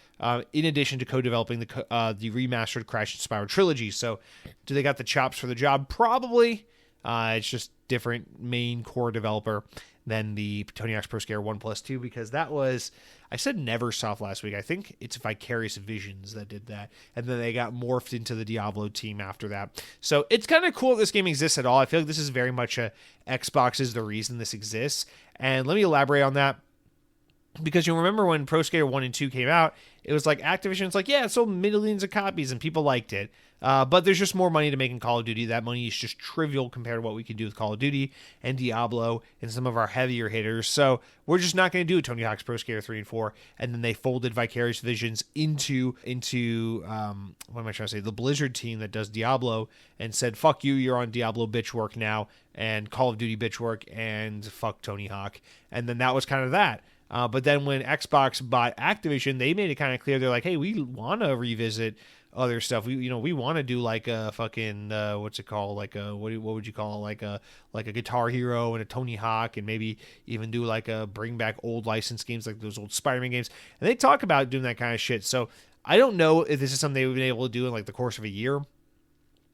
[SPEAKER 1] in addition to co-developing the remastered Crash and Spyro trilogy. So, do they got the chops for the job? Probably. It's just different main core developer than the Tony Hawk's Pro Skater 1+2, because that was, I said Neversoft last week. I think it's Vicarious Visions that did that. And then they got morphed into the Diablo team after that. So it's kind of cool this game exists at all. I feel like this is very much Xbox is the reason this exists. And let me elaborate on that. Because you remember when Pro Skater 1 and 2 came out, it was like Activision's like, yeah, it sold millions of copies and people liked it. But there's just more money to make in Call of Duty. That money is just trivial compared to what we can do with Call of Duty and Diablo and some of our heavier hitters. So we're just not going to do Tony Hawk's Pro Skater 3 and 4. And then they folded Vicarious Visions into what am I trying to say? The Blizzard team that does Diablo, and said, fuck you, you're on Diablo bitch work now, and Call of Duty bitch work, and fuck Tony Hawk. And then that was kind of that. But then when Xbox bought Activision, they made it kind of clear. They're like, hey, we want to revisit other stuff. We want to do like a fucking what's it called? Like a what would you call it? Like a Guitar Hero and a Tony Hawk, and maybe even do like a bring back old licensed games like those old Spider-Man games. And they talk about doing that kind of shit. So I don't know if this is something they've been able to do in like the course of a year.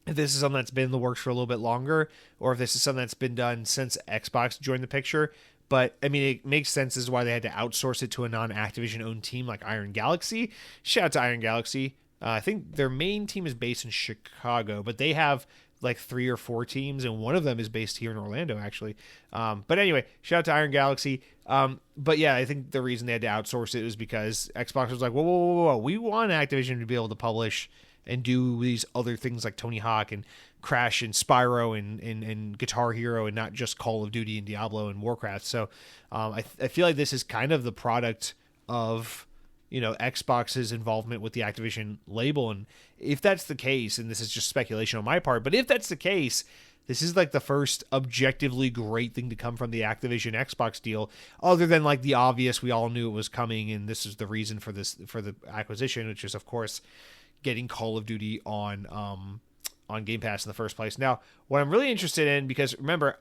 [SPEAKER 1] If this is something that's been in the works for a little bit longer, or if this is something that's been done since Xbox joined the picture. But, I mean, it makes sense as to why they had to outsource it to a non-Activision-owned team like Iron Galaxy. Shout out to Iron Galaxy. I think their main team is based in Chicago, but they have like 3 or 4 teams, and one of them is based here in Orlando, actually. But anyway, shout out to Iron Galaxy. But yeah, I think the reason they had to outsource it was because Xbox was like, whoa. We want Activision to be able to publish and do these other things like Tony Hawk and Crash and Spyro and Guitar Hero, and not just Call of Duty and Diablo and Warcraft. So I feel like this is kind of the product of, Xbox's involvement with the Activision label. And if that's the case, and this is just speculation on my part, but if that's the case, this is like the first objectively great thing to come from the Activision Xbox deal, other than like the obvious, we all knew it was coming and this is the reason for the acquisition, which is of course getting Call of Duty on Game Pass in the first place. Now, what I'm really interested in, because remember,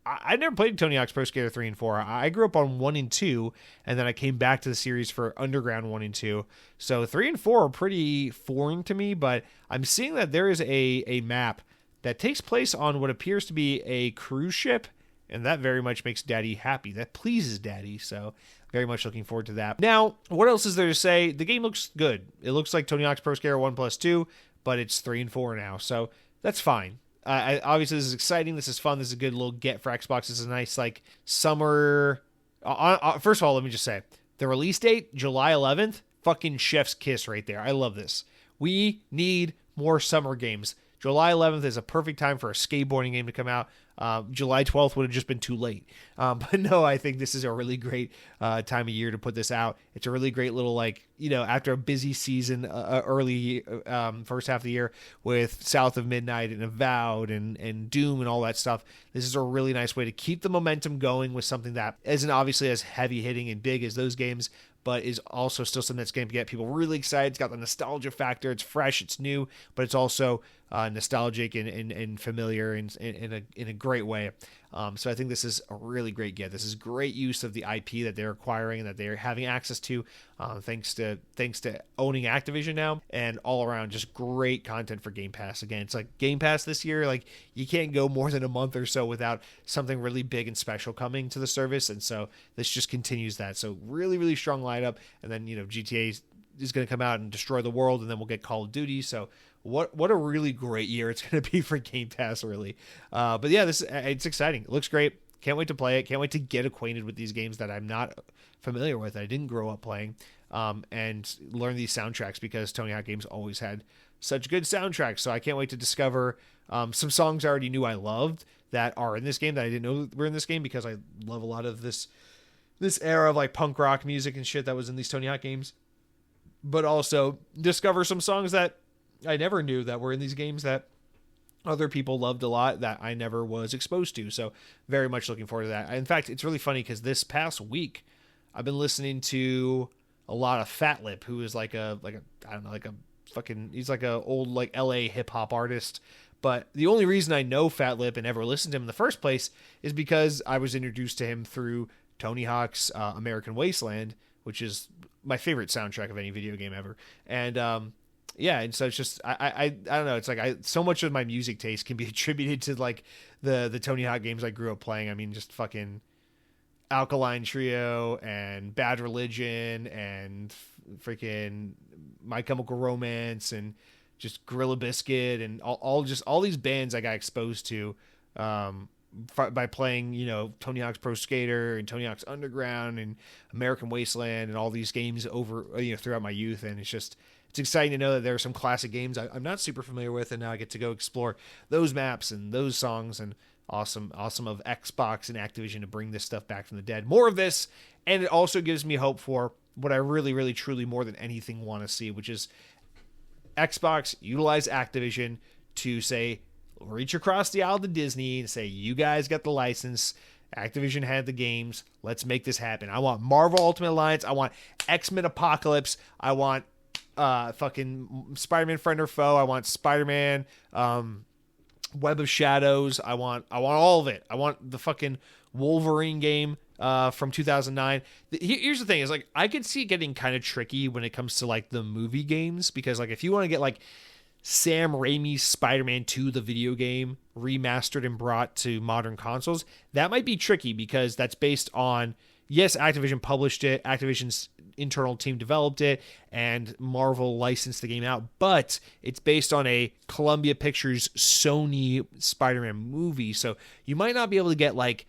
[SPEAKER 1] I never played Tony Hawk's Pro Skater 3 and 4. I grew up on 1 and 2, and then I came back to the series for Underground 1 and 2. So 3 and 4 are pretty foreign to me, but I'm seeing that there is a map that takes place on what appears to be a cruise ship, and that very much makes Daddy happy. That pleases Daddy, so very much looking forward to that. Now, what else is there to say? The game looks good. It looks like Tony Hawk's Pro Skater 1+2, but it's 3 and 4 now, so that's fine. obviously this is exciting. This is fun. This is a good little get for Xbox. This is a nice like summer. First of all, let me just say the release date, July 11th. Fucking chef's kiss right there. I love this. We need more summer games. July 11th is a perfect time for a skateboarding game to come out. July 12th would have just been too late. But no, I think this is a really great time of year to put this out. It's a really great little, like, after a busy season, early first half of the year with South of Midnight and Avowed and Doom and all that stuff. This is a really nice way to keep the momentum going with something that isn't obviously as heavy hitting and big as those games, but is also still something that's going to get people really excited. It's got the nostalgia factor. It's fresh. It's new, but it's also nostalgic and familiar in a great way. So I think this is a really great get. This is great use of the IP that they're acquiring and that they're having access to, thanks to owning Activision now, and all around just great content for Game Pass. Again, it's like Game Pass this year. Like, you can't go more than a month or so without something really big and special coming to the service, and so this just continues that. So really, really strong lineup, and then GTA is going to come out and destroy the world, and then we'll get Call of Duty. So what a really great year it's going to be for Game Pass, really. But yeah, it's exciting. It looks great. Can't wait to play it. Can't wait to get acquainted with these games that I'm not familiar with, I didn't grow up playing, and learn these soundtracks, because Tony Hawk games always had such good soundtracks. So I can't wait to discover some songs I already knew I loved that are in this game that I didn't know were in this game, because I love a lot of this era of like punk rock music and shit that was in these Tony Hawk games. But also discover some songs that I never knew that were in these games that other people loved a lot that I never was exposed to. So very much looking forward to that. In fact, it's really funny because this past week I've been listening to a lot of Fat Lip, who is like a he's like a old like LA hip hop artist. But the only reason I know Fat Lip and ever listened to him in the first place is because I was introduced to him through Tony Hawk's American Wasteland, which is my favorite soundtrack of any video game ever. And yeah, and so it's just I don't know. It's like so much of my music taste can be attributed to like the Tony Hawk games I grew up playing. I mean, just fucking Alkaline Trio and Bad Religion and freaking My Chemical Romance and just Gorilla Biscuit and all these bands I got exposed to by playing, Tony Hawk's Pro Skater and Tony Hawk's Underground and American Wasteland and all these games over throughout my youth. And it's exciting to know that there are some classic games I'm not super familiar with, and now I get to go explore those maps and those songs. And awesome of Xbox and Activision to bring this stuff back from the dead. More of this, and it also gives me hope for what I really, really, truly more than anything want to see, which is Xbox utilize Activision to say, reach across the aisle to Disney and say, you guys got the license, Activision had the games, let's make this happen. I want Marvel Ultimate Alliance, I want X-Men Apocalypse, I want fucking Spider-Man Friend or Foe, I want Spider-Man Web of Shadows, I want all of it. I want the fucking Wolverine game from 2009. Here's the thing, is like I could see it getting kind of tricky when it comes to like the movie games, because like if you want to get like Sam Raimi's Spider-Man 2, the video game, remastered and brought to modern consoles, that might be tricky, because that's based on, yes, Activision published it, Activision's internal team developed it, and Marvel licensed the game out, but it's based on a Columbia Pictures Sony Spider-Man movie, so you might not be able to get like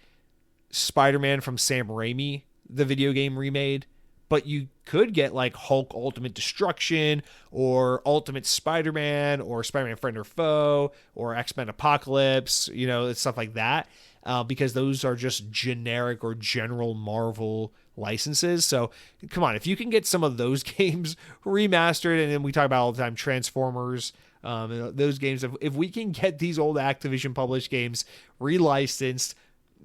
[SPEAKER 1] Spider-Man from Sam Raimi, the video game remade, but you could get like Hulk Ultimate Destruction or Ultimate Spider-Man or Spider-Man Friend or Foe or X-Men Apocalypse, stuff like that, because those are just generic or general Marvel licenses. So come on, if you can get some of those games remastered, and then we talk about all the time Transformers, those games, if we can get these old Activision published games relicensed,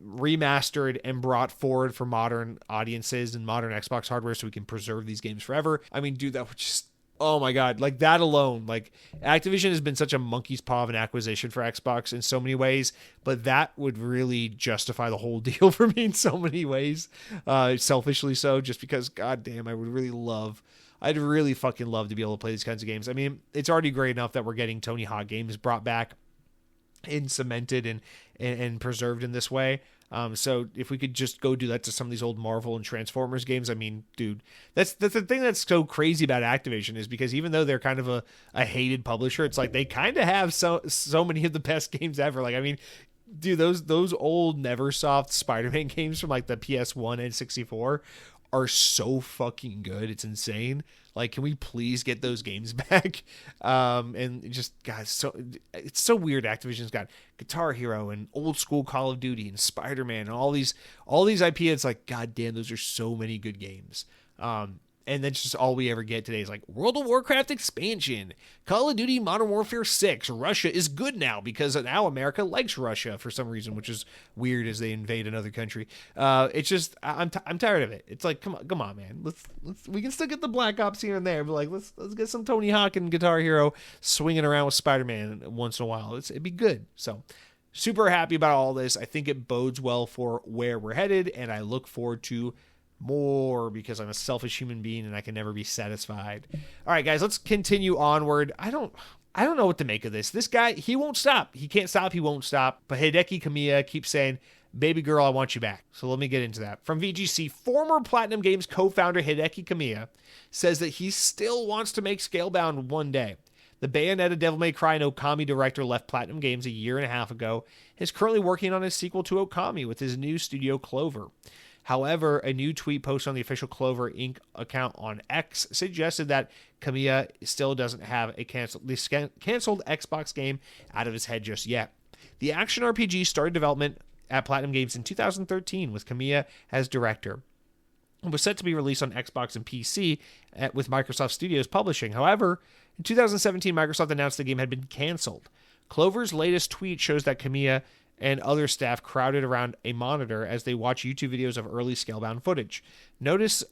[SPEAKER 1] remastered, and brought forward for modern audiences and modern Xbox hardware so we can preserve these games forever, I mean, dude, that would just, oh my god, like that alone, like Activision has been such a monkey's paw of an acquisition for Xbox in so many ways, but that would really justify the whole deal for me in so many ways, selfishly so, just because goddamn, I'd really fucking love to be able to play these kinds of games. I mean, it's already great enough that we're getting Tony Hawk games brought back and cemented and preserved in this way. So if we could just go do that to some of these old Marvel and Transformers games, I mean, dude, that's the thing that's so crazy about Activision is because even though they're kind of a hated publisher, it's like they kind of have so many of the best games ever. Like, I mean, dude, those old Neversoft Spider-Man games from like the PS1 and 64 are so fucking good. It's insane. Like, can we please get those games back? And just, God, it's so weird. Activision's got Guitar Hero and old school Call of Duty and Spider-Man and all these IP. It's like, God damn, those are so many good games. And that's just all we ever get today is like World of Warcraft expansion, Call of Duty Modern Warfare 6. Russia is good now because now America likes Russia for some reason, which is weird as they invade another country. It's just I'm tired of it. It's like come on, man. Let's we can still get the Black Ops here and there, but like let's get some Tony Hawk and Guitar Hero swinging around with Spider-Man once in a while. It'd be good. So super happy about all this. I think it bodes well for where we're headed, and I look forward to more because I'm a selfish human being and I can never be satisfied. All right, guys, let's continue onward. I don't know what to make of this. This guy, he won't stop. He can't stop. He won't stop. But Hideki Kamiya keeps saying, "Baby girl, I want you back." So let me get into that. From VGC, former Platinum Games co-founder Hideki Kamiya says that he still wants to make Scalebound one day. The Bayonetta, Devil May Cry, and Okami director left Platinum Games a year and a half ago. Is currently working on his sequel to Okami with his new studio Clover. However, a new tweet posted on the official Clover Inc. account on X suggested that Kamiya still doesn't have the canceled Xbox game out of his head just yet. The action RPG started development at Platinum Games in 2013 with Kamiya as director. It was set to be released on Xbox and PC with Microsoft Studios publishing. However, in 2017, Microsoft announced the game had been canceled. Clover's latest tweet shows that Kamiya and other staff crowded around a monitor as they watch YouTube videos of early Scalebound footage. Notice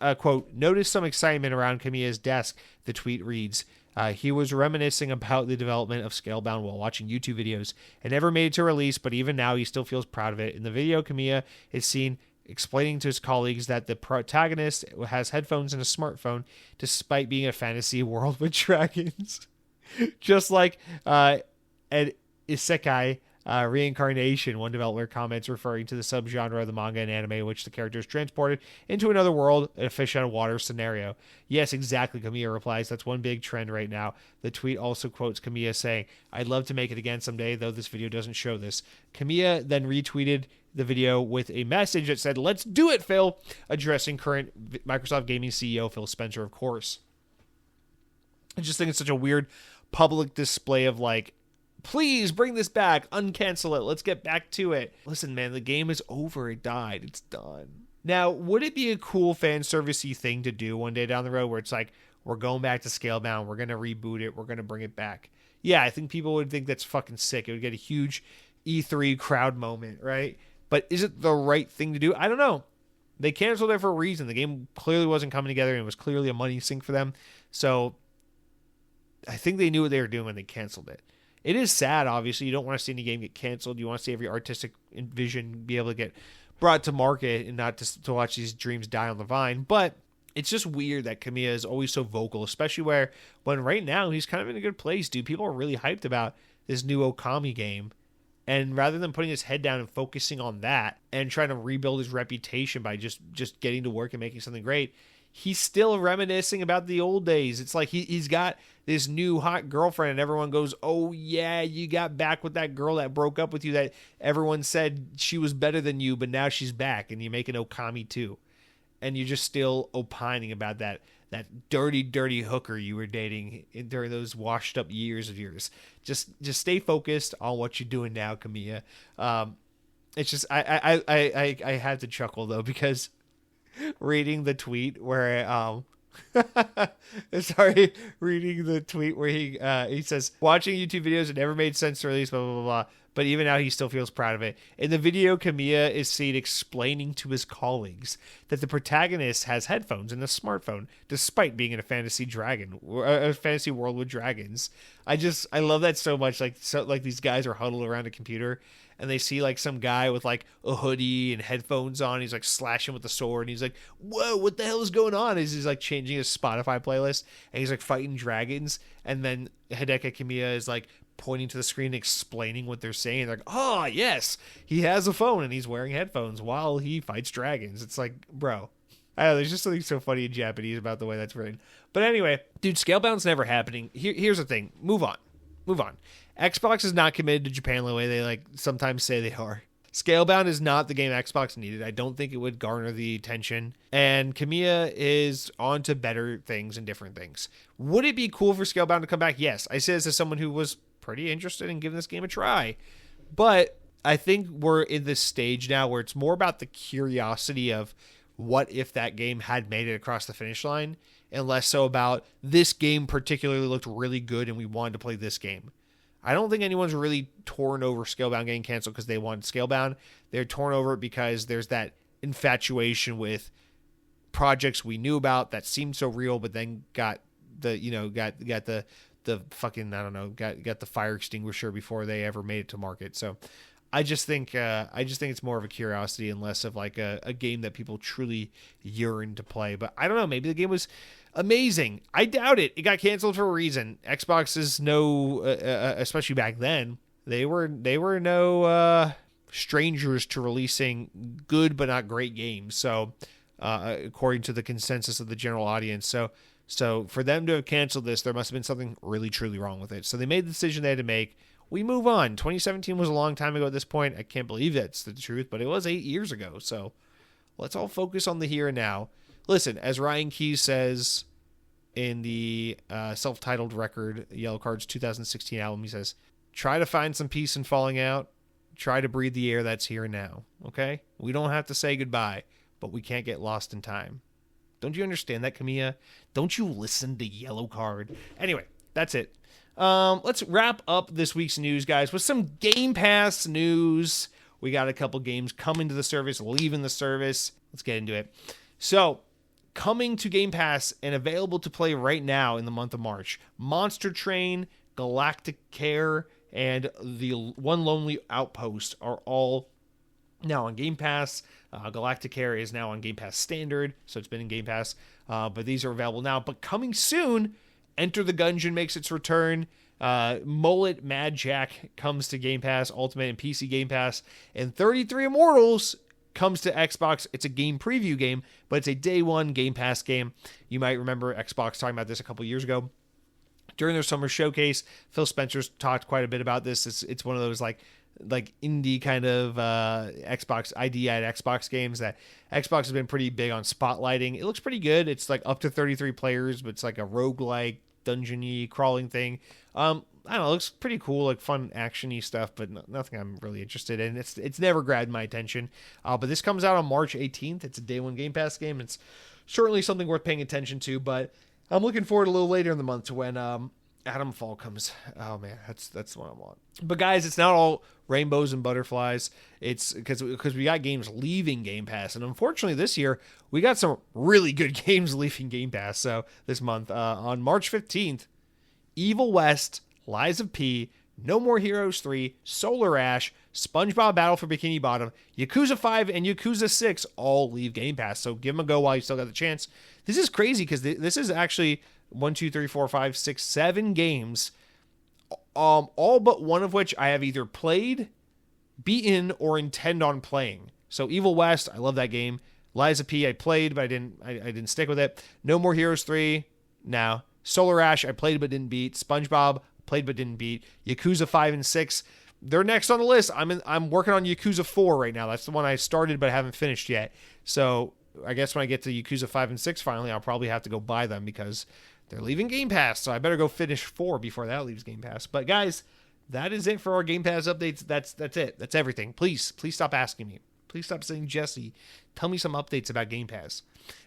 [SPEAKER 1] some excitement around Kamiya's desk, the tweet reads. He was reminiscing about the development of Scalebound while watching YouTube videos. It never made it to release, but even now he still feels proud of it. In the video, Kamiya is seen explaining to his colleagues that the protagonist has headphones and a smartphone despite being a fantasy world with dragons. Just like Ed Isekai, reincarnation, one developer comments referring to the subgenre of the manga and anime in which the character is transported into another world in a fish out of water scenario. Yes, exactly, Kamiya replies. That's one big trend right now. The tweet also quotes Kamiya saying, "I'd love to make it again someday, though this video doesn't show this." Kamiya then retweeted the video with a message that said, "Let's do it, Phil," addressing current Microsoft Gaming CEO Phil Spencer, of course. I just think it's such a weird public display of like, please bring this back, uncancel it, let's get back to it. Listen, man, the game is over, it died, it's done. Now, would it be a cool fan servicey thing to do one day down the road where it's like, we're going back to Scalebound, we're going to reboot it, we're going to bring it back? Yeah, I think people would think that's fucking sick. It would get a huge E3 crowd moment, right? But is it the right thing to do? I don't know. They canceled it for a reason. The game clearly wasn't coming together and it was clearly a money sink for them. So I think they knew what they were doing when they canceled it. It is sad, obviously. You don't want to see any game get canceled. You want to see every artistic vision be able to get brought to market and not to watch these dreams die on the vine. But it's just weird that Kamiya is always so vocal, especially when right now he's kind of in a good place, dude. People are really hyped about this new Okami game. And rather than putting his head down and focusing on that and trying to rebuild his reputation by just getting to work and making something great, he's still reminiscing about the old days. It's like he's got this new hot girlfriend and everyone goes, "Oh yeah, you got back with that girl that broke up with you that everyone said she was better than you, but now she's back," and you make an Okami too. And you're just still opining about that dirty hooker you were dating during those washed up years of yours. Just stay focused on what you're doing now, Kamiya. It's just I had to chuckle though because reading the tweet where reading the tweet where he says, "Watching YouTube videos, it never made sense to release, blah, blah, blah, blah. But even now, he still feels proud of it." In the video, Kamiya is seen explaining to his colleagues that the protagonist has headphones and a smartphone, despite being in a fantasy world with dragons. I love that so much. Like these guys are huddled around a computer, and they see like some guy with like a hoodie and headphones on. He's like slashing with a sword, and he's like, "Whoa, what the hell is going on?" He's like changing his Spotify playlist, and he's like fighting dragons. And then Hideki Kamiya is like pointing to the screen, explaining what they're saying. They're like, oh, yes, he has a phone and he's wearing headphones while he fights dragons. It's like, bro. I don't know, there's just something so funny in Japanese about the way that's written. But anyway, dude, Scalebound's never happening. Here's the thing. Move on. Xbox is not committed to Japan the way they like sometimes say they are. Scalebound is not the game Xbox needed. I don't think it would garner the attention. And Kamiya is on to better things and different things. Would it be cool for Scalebound to come back? Yes. I say this as someone who was pretty interested in giving this game a try. But I think we're in this stage now where it's more about the curiosity of what if that game had made it across the finish line, and less so about this game particularly looked really good and we wanted to play this game. I don't think anyone's really torn over Scalebound getting canceled because they wanted Scalebound. They're torn over it because there's that infatuation with projects we knew about that seemed so real, but then got the fucking, I don't know, got the fire extinguisher before they ever made it to market. So I just think it's more of a curiosity and less of like a game that people truly yearn to play. But I don't know, maybe the game was amazing. I doubt it. It got canceled for a reason. Xbox is no, especially back then, they were no strangers to releasing good but not great games. So according to the consensus of the general audience, so for them to have canceled this, there must have been something really truly wrong with it. So they made the decision they had to make. We move on. 2017 was a long time ago at this point. I can't believe that's the truth, but it was 8 years ago. So let's all focus on the here and now. Listen, as Ryan Keyes says in the self-titled record, Yellow Card's 2016 album, he says, try to find some peace in falling out. Try to breathe the air that's here and now. Okay? We don't have to say goodbye, but we can't get lost in time. Don't you understand that, Kamiya? Don't you listen to Yellow Card? Anyway, that's it. Let's wrap up this week's news, guys, with some Game Pass news. We got a couple games coming to the service, leaving the service. Let's get into it. So, coming to Game Pass and available to play right now in the month of March, Monster Train, Galactic Care, and the One Lonely Outpost are all now on Game Pass. Galactic Care is now on Game Pass Standard, so it's been in Game Pass, but these are available now. But coming soon, Enter the Gungeon makes its return. Mullet Mad Jack comes to Game Pass, Ultimate and PC Game Pass. And 33 Immortals comes to Xbox. It's a game preview game, but it's a day one Game Pass game. You might remember Xbox talking about this a couple years ago. During their summer showcase, Phil Spencer's talked quite a bit about this. It's one of those like indie kind of Xbox ID at Xbox games that Xbox has been pretty big on spotlighting. It looks pretty good. It's like up to 33 players, but it's like a roguelike dungeony crawling thing. I don't know, it looks pretty cool, like fun actiony stuff, but nothing I'm really interested in. It's never grabbed my attention. But this comes out on March 18th. It's a day one Game Pass game. It's certainly something worth paying attention to, but I'm looking forward a little later in the month to when Atomfall comes. Oh man, that's what I want. But guys, it's not all rainbows and butterflies. It's because we got games leaving Game Pass, and unfortunately this year we got some really good games leaving Game Pass. So this month, on March 15th, Evil West, Lies of P, No More Heroes 3, Solar Ash, SpongeBob Battle for Bikini Bottom, Yakuza 5, and Yakuza 6 all leave Game Pass. So give them a go while you still got the chance. This is crazy because this is actually 1, 2, 3, 4, 5, 6, 7 games, all but one of which I have either played, beaten, or intend on playing. So Evil West, I love that game. Lies of P, I played, but I didn't stick with it. No More Heroes 3, no. Solar Ash, I played but didn't beat. SpongeBob, played but didn't beat. Yakuza 5 and 6, they're next on the list. I'm working on Yakuza 4 right now. That's the one I started but haven't finished yet. So I guess when I get to Yakuza 5 and 6 finally, I'll probably have to go buy them because they're leaving Game Pass. So I better go finish 4 before that leaves Game Pass. But guys, that is it for our Game Pass updates. That's it. That's everything. Please stop asking me. Please stop saying, Jesse, tell me some updates about Game Pass.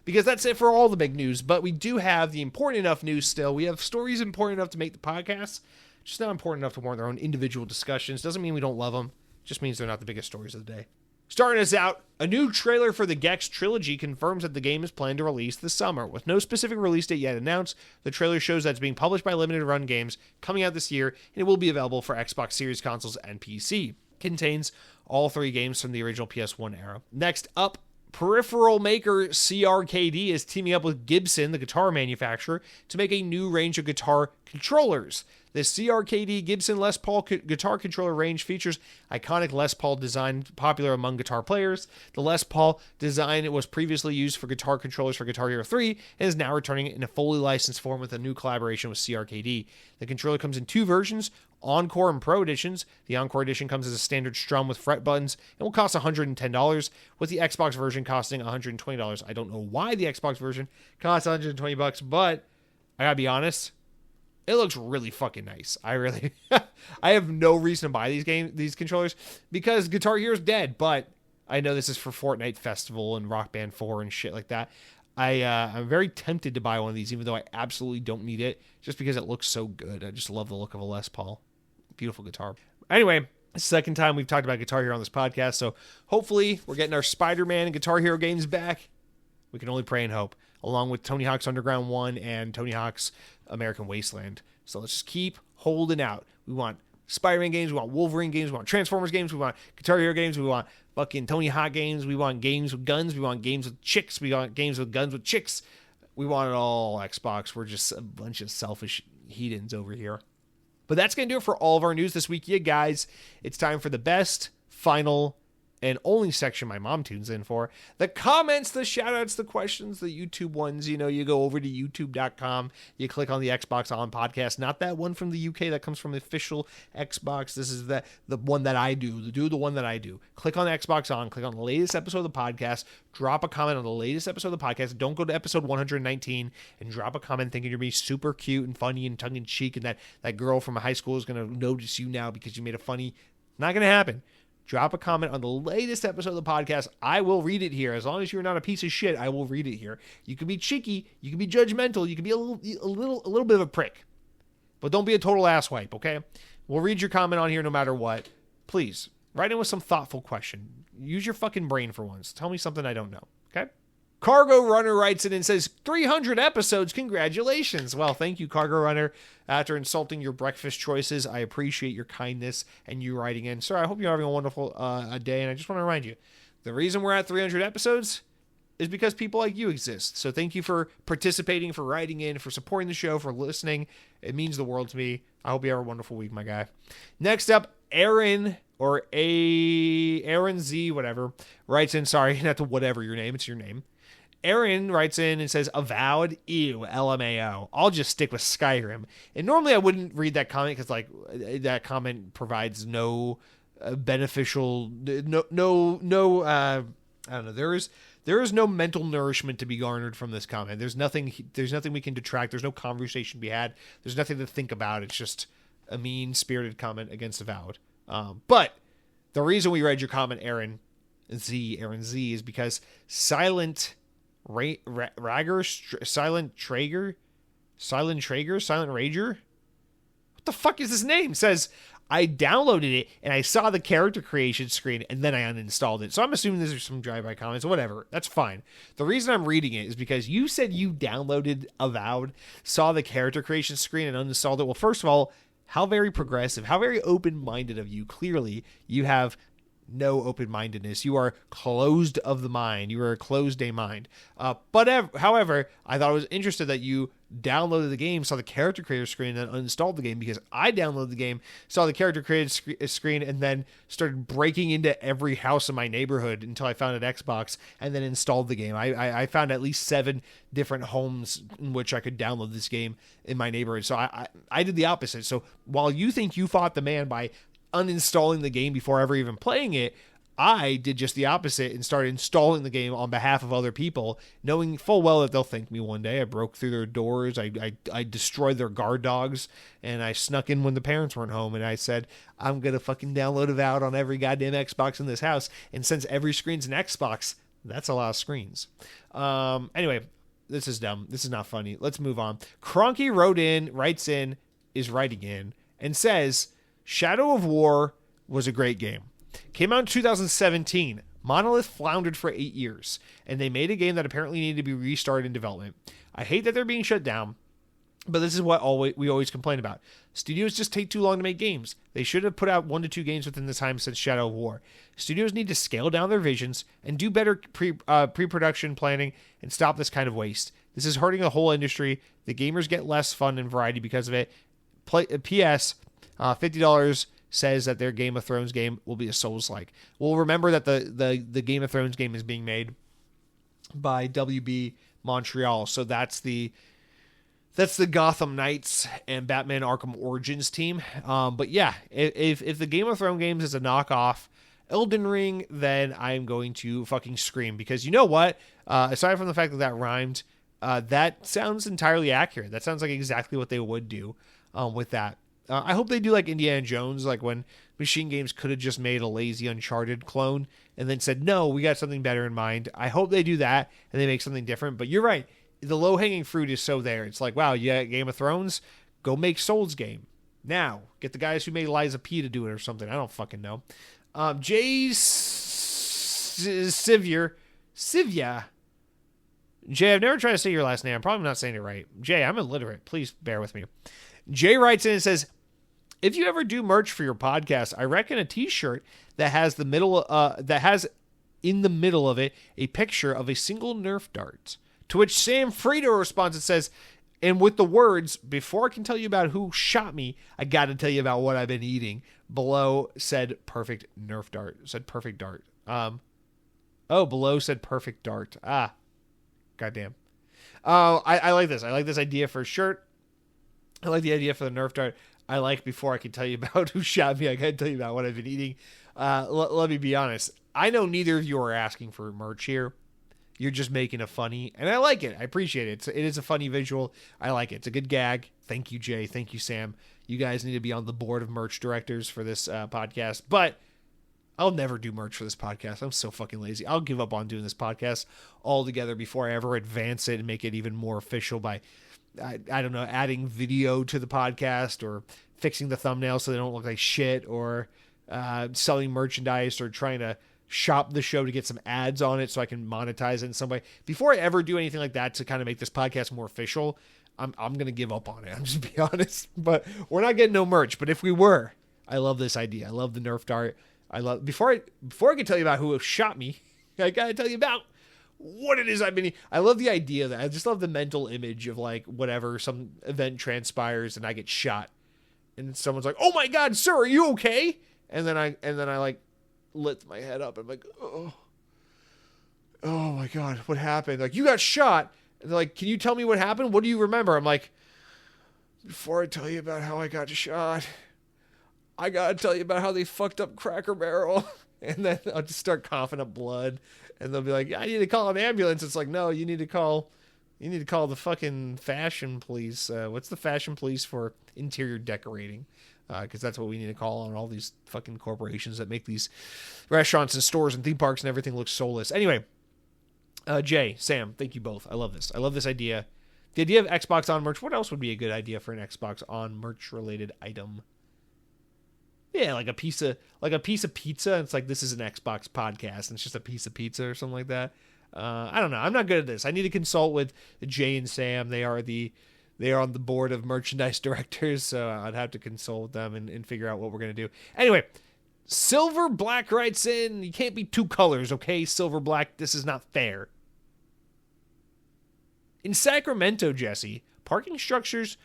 [SPEAKER 1] Because that's it for all the big news. But we do have the important enough news still. We have stories important enough to make the podcast, just not important enough to warrant their own individual discussions. Doesn't mean we don't love them. Just means they're not the biggest stories of the day. Starting us out, a new trailer for the Gex trilogy confirms that the game is planned to release this summer. With no specific release date yet announced, the trailer shows that it's being published by Limited Run Games, coming out this year, and it will be available for Xbox Series consoles and PC. Contains all 3 games from the original PS1 era. Next up, Peripheral maker CRKD is teaming up with Gibson, the guitar manufacturer, to make a new range of guitar controllers. The CRKD Gibson Les Paul guitar controller range features iconic Les Paul design popular among guitar players. The Les Paul design was previously used for guitar controllers for Guitar Hero 3 and is now returning in a fully licensed form with a new collaboration with CRKD. The controller comes in 2 versions, Encore and Pro editions. The Encore edition comes as a standard strum with fret buttons and will cost $110, with the Xbox version costing $120. I don't know why the Xbox version costs $120, but I gotta be honest, it looks really fucking nice. I have no reason to buy these controllers because Guitar Hero's dead, but I know this is for Fortnite Festival and Rock Band 4 and shit like that. I'm very tempted to buy one of these, even though I absolutely don't need it, just because it looks so good. I just love the look of a Les Paul. Beautiful guitar. Anyway, second time we've talked about Guitar Hero on this podcast, so hopefully we're getting our Spider-Man and Guitar Hero games back. We can only pray and hope, along with Tony Hawk's Underground 1 and Tony Hawk's American Wasteland. So let's just keep holding out. We want Spider-Man games, we want Wolverine games, we want Transformers games, we want Guitar Hero games, we want fucking Tony Hawk games, we want games with guns, we want games with chicks, we want games with guns with chicks. We want it all, Xbox. We're just a bunch of selfish heathens over here. But that's going to do it for all of our news this week, you guys. It's time for the best, final, and only section my mom tunes in for. The comments, the shout-outs, the questions, the YouTube ones. You know, you go over to youtube.com, you click on the Xbox On podcast. Not that one from the UK that comes from the official Xbox. This is the one that I do. The one that I do. Click on Xbox On, click on the latest episode of the podcast, drop a comment on the latest episode of the podcast. Don't go to episode 119 and drop a comment thinking you're being super cute and funny and tongue-in-cheek and that girl from high school is going to notice you now because you made a funny. Not going to happen. Drop a comment on the latest episode of the podcast. I will read it here. As long as you're not a piece of shit, I will read it here. You can be cheeky, you can be judgmental, you can be a little bit of a prick, but don't be a total asswipe, okay? We'll read your comment on here no matter what. Please, write in with some thoughtful question. Use your fucking brain for once. Tell me something I don't know, okay? Cargo Runner writes in and says, 300 episodes, congratulations. Well, thank you, Cargo Runner. After insulting your breakfast choices, I appreciate your kindness and you writing in. Sir, I hope you're having a wonderful day, and I just want to remind you, the reason we're at 300 episodes is because people like you exist. So thank you for participating, for writing in, for supporting the show, for listening. It means the world to me. I hope you have a wonderful week, my guy. Next up, Aaron, or Aaron Z, whatever, writes in, sorry, not the whatever your name, it's your name. Aaron writes in and says, avowed, ew, LMAO. I'll just stick with Skyrim. And normally I wouldn't read that comment because, like, that comment provides no beneficial, I don't know. There is no mental nourishment to be garnered from this comment. There's nothing we can detract. There's no conversation to be had. There's nothing to think about. It's just a mean-spirited comment against avowed. But the reason we read your comment, Aaron Z, is because Silent Rager, Silent Rager, what the fuck is his name? Says, I downloaded it and I saw the character creation screen and then I uninstalled it. So I'm assuming these are some drive-by comments or whatever. That's fine. The reason I'm reading it is because you said you downloaded Avowed, saw the character creation screen and uninstalled it. Well, first of all, how very progressive, how very open-minded of you. Clearly, you have no open-mindedness. You are closed of the mind. You are a closed a mind. However, I thought it was interesting that you downloaded the game, saw the character creator screen, and then uninstalled the game, because I downloaded the game, saw the character creator screen, and then started breaking into every house in my neighborhood until I found an Xbox, and then installed the game. I found at least 7 different homes in which I could download this game in my neighborhood. So I did the opposite. So while you think you fought the man by uninstalling the game before ever even playing it, I did just the opposite and started installing the game on behalf of other people, knowing full well that they'll thank me one day. I broke through their doors, I destroyed their guard dogs, and I snuck in when the parents weren't home, and I said, I'm gonna fucking download Avowed on every goddamn Xbox in this house. And since every screen's an Xbox, that's a lot of screens. Anyway, this is dumb. This is not funny. Let's move on. Cronky is writing in, and says, Shadow of War was a great game. Came out in 2017. Monolith floundered for 8 years, and they made a game that apparently needed to be restarted in development. I hate that they're being shut down. But this is what we always complain about. Studios just take too long to make games. They should have put out 1 to 2 games within the time since Shadow of War. Studios need to scale down their visions and do better pre-production planning and stop this kind of waste. This is hurting the whole industry. The gamers get less fun and variety because of it. P.S. $50 says that their Game of Thrones game will be a Souls-like. Well, remember that the Game of Thrones game is being made by WB Montreal, so that's the Gotham Knights and Batman Arkham Origins team. But yeah, if the Game of Thrones games is a knockoff Elden Ring, then I'm going to fucking scream, because you know what? Aside from the fact that rhymed, that sounds entirely accurate. That sounds like exactly what they would do with that. I hope they do like Indiana Jones, like when Machine Games could have just made a lazy Uncharted clone and then said, no, we got something better in mind. I hope they do that and they make something different. But you're right. The low-hanging fruit is so there. It's like, wow, you got Game of Thrones? Go make Souls game. Now, get the guys who made Liza P to do it or something. I don't fucking know. Jay Sivya. Jay, I've never tried to say your last name. I'm probably not saying it right. Jay, I'm illiterate. Please bear with me. Jay writes in and says, if you ever do merch for your podcast, I reckon a t-shirt that has in the middle of it a picture of a single Nerf dart. To which Sam Frito responds and says, and with the words, before I can tell you about who shot me, I got to tell you about what I've been eating. Below said perfect Nerf dart. Said perfect dart. Below said perfect dart. Goddamn. I like this. I like this idea for a shirt. I like the idea for the Nerf dart. I like before I can tell you about who shot me, I got to tell you about what I've been eating. Let me be honest. I know neither of you are asking for merch here. You're just making a funny, and I like it. I appreciate it. It is a funny visual. I like it. It's a good gag. Thank you, Jay. Thank you, Sam. You guys need to be on the board of merch directors for this podcast. But I'll never do merch for this podcast. I'm so fucking lazy. I'll give up on doing this podcast altogether before I ever advance it and make it even more official by, I don't know, adding video to the podcast or fixing the thumbnail so they don't look like shit, or selling merchandise, or trying to shop the show to get some ads on it so I can monetize it in some way. Before I ever do anything like that to kind of make this podcast more official, I'm going to give up on it. I'm just being honest. But we're not getting no merch. But if we were, I love this idea. I love the Nerf dart. Before I can tell you about who shot me, I got to tell you about what it is I've been eating. I love the idea that I just love the mental image of like whatever, some event transpires and I get shot and someone's like, "Oh my God, sir, are you okay?" And then I like lift my head up. I'm like, oh my God, what happened? Like, you got shot. And they're like, can you tell me what happened? What do you remember? I'm like, before I tell you about how I got shot, I got to tell you about how they fucked up Cracker Barrel. And then I'll just start coughing up blood. And they'll be like, I need to call an ambulance. It's like, no, you need to call the fucking fashion police. What's the fashion police for interior decorating? Because that's what we need to call on all these fucking corporations that make these restaurants and stores and theme parks and everything look soulless. Anyway, Jay, Sam, thank you both. I love this. I love this idea. The idea of Xbox On merch. What else would be a good idea for an Xbox On merch related item? Yeah, like a piece of pizza. It's like, this is an Xbox podcast, and it's just a piece of pizza or something like that. I don't know. I'm not good at this. I need to consult with Jay and Sam. They are on the board of merchandise directors, so I'd have to consult with them and figure out what we're going to do. Anyway, Silver Black writes in, you can't be two colors, okay? Silver Black, this is not fair. In Sacramento, Jesse, parking structures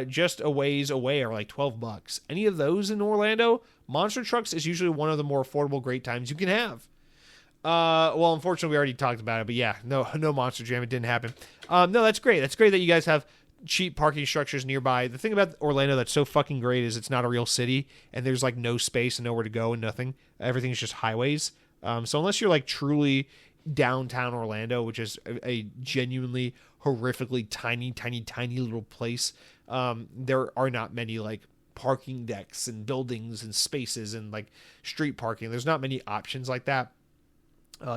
[SPEAKER 1] just a ways away are like $12. Any of those in Orlando? Monster trucks is usually one of the more affordable great times you can have. Well, unfortunately, we already talked about it, but yeah, no Monster Jam. It didn't happen. No, that's great. That's great that you guys have cheap parking structures nearby. The thing about Orlando that's so fucking great is it's not a real city, and there's like no space and nowhere to go and nothing. Everything's just highways. So unless you're like truly downtown Orlando, which is a genuinely horrifically tiny little place, there are not many like parking decks and buildings and spaces and like street parking. There's not many options like that.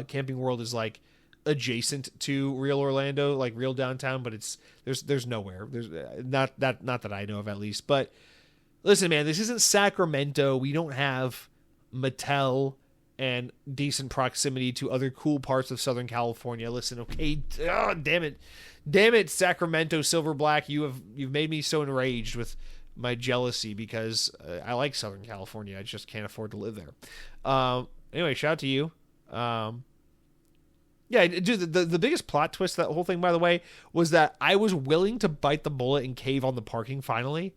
[SPEAKER 1] Camping World is like adjacent to real Orlando, like real downtown, but there's nowhere. There's not that I know of, at least. But listen, man, this isn't Sacramento. We don't have Mattel and decent proximity to other cool parts of Southern California. Listen, okay, oh, damn it, Sacramento Silver Black, you've made me so enraged with my jealousy because I like Southern California. I just can't afford to live there. Anyway, shout out to you. Yeah, dude, the biggest plot twist of that whole thing, by the way, was that I was willing to bite the bullet and cave on the parking finally.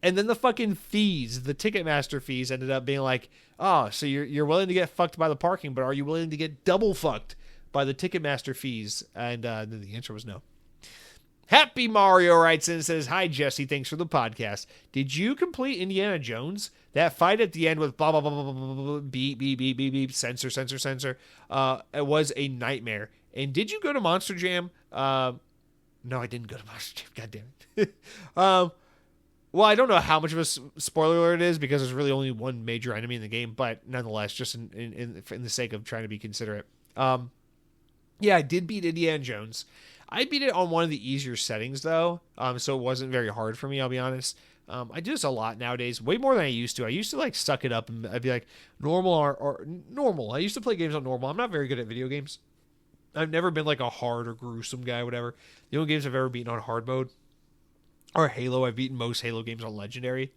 [SPEAKER 1] And then the fucking fees, the Ticketmaster fees, ended up being like, oh, so you're willing to get fucked by the parking, but are you willing to get double fucked by the Ticketmaster fees? And then the answer was no. Happy Mario writes in and says, hi, Jesse, thanks for the podcast. Did you complete Indiana Jones? That fight at the end with blah, blah, blah, blah, blah, blah, blah, beep, beep, beep, beep, beep, censor. It was a nightmare. And did you go to Monster Jam? No, I didn't go to Monster Jam. God damn it. Well, I don't know how much of a spoiler alert it is because there's really only one major enemy in the game, but nonetheless, just in the sake of trying to be considerate. Yeah, I did beat Indiana Jones. I beat it on one of the easier settings, though, so it wasn't very hard for me, I'll be honest. I do this a lot nowadays, way more than I used to. I used to, like, suck it up, and I'd be like, normal or normal. I used to play games on normal. I'm not very good at video games. I've never been, like, a hard or gruesome guy, whatever. The only games I've ever beaten on hard mode are Halo. I've beaten most Halo games on Legendary.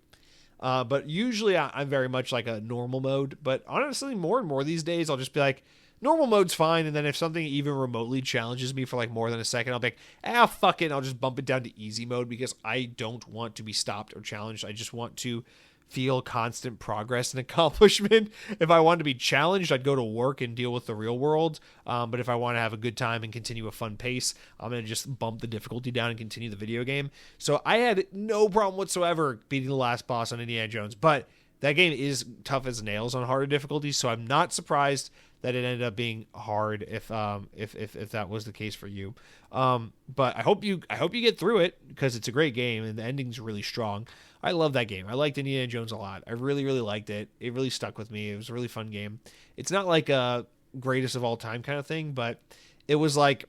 [SPEAKER 1] But usually I'm very much like a normal mode. But honestly, more and more these days, I'll just be like, normal mode's fine, and then if something even remotely challenges me for like more than a second, I'll be like, fuck it, and I'll just bump it down to easy mode because I don't want to be stopped or challenged. I just want to feel constant progress and accomplishment. If I wanted to be challenged, I'd go to work and deal with the real world. But if I want to have a good time and continue a fun pace, I'm going to just bump the difficulty down and continue the video game. So I had no problem whatsoever beating the last boss on Indiana Jones, but that game is tough as nails on harder difficulties, so I'm not surprised that it ended up being hard if that was the case for you. But I hope you get through it because it's a great game and the ending's really strong. I love that game. I liked Indiana Jones a lot. I really, really liked it. It really stuck with me. It was a really fun game. It's not like a greatest of all time kind of thing, but it was like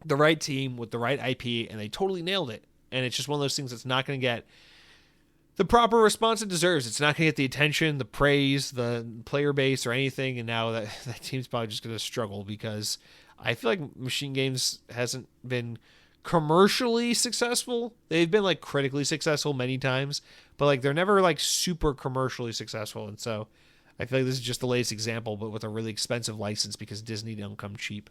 [SPEAKER 1] the right team with the right IP, and they totally nailed it. And it's just one of those things that's not going to get the proper response it deserves. It's not going to get the attention, the praise, the player base, or anything. And now that team's probably just going to struggle because I feel like Machine Games hasn't been commercially successful. They've been like critically successful many times, but like they're never like super commercially successful. And so I feel like this is just the latest example, but with a really expensive license because Disney don't come cheap.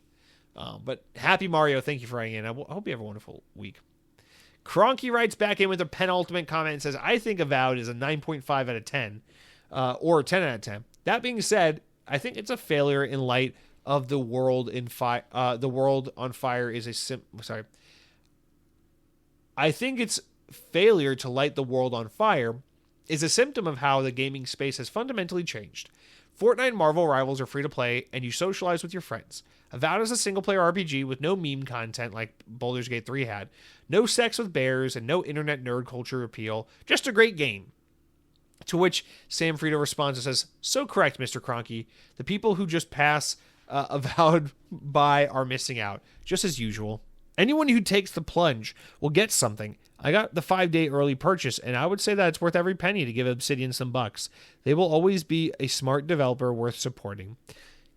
[SPEAKER 1] But happy Mario, thank you for writing in. I hope you have a wonderful week. Cronky writes back in with a penultimate comment and says, I think Avowed is a 9.5 out of 10, or a 10 out of 10. That being said, I think it's a failure in light of the world the world on fire is I think its failure to light the world on fire is a symptom of how the gaming space has fundamentally changed. Fortnite and Marvel Rivals are free to play, and you socialize with your friends. Avowed is a single-player RPG with no meme content like Baldur's Gate 3 had, no sex with bears, and no internet nerd culture appeal. Just a great game. To which Sam Frito responds and says, so correct, Mr. Cronky. The people who just pass Avowed by are missing out, just as usual. Anyone who takes the plunge will get something. I got the 5-day early purchase, and I would say that it's worth every penny to give Obsidian some bucks. They will always be a smart developer worth supporting.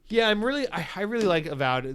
[SPEAKER 1] Yeah, I really like Avowed.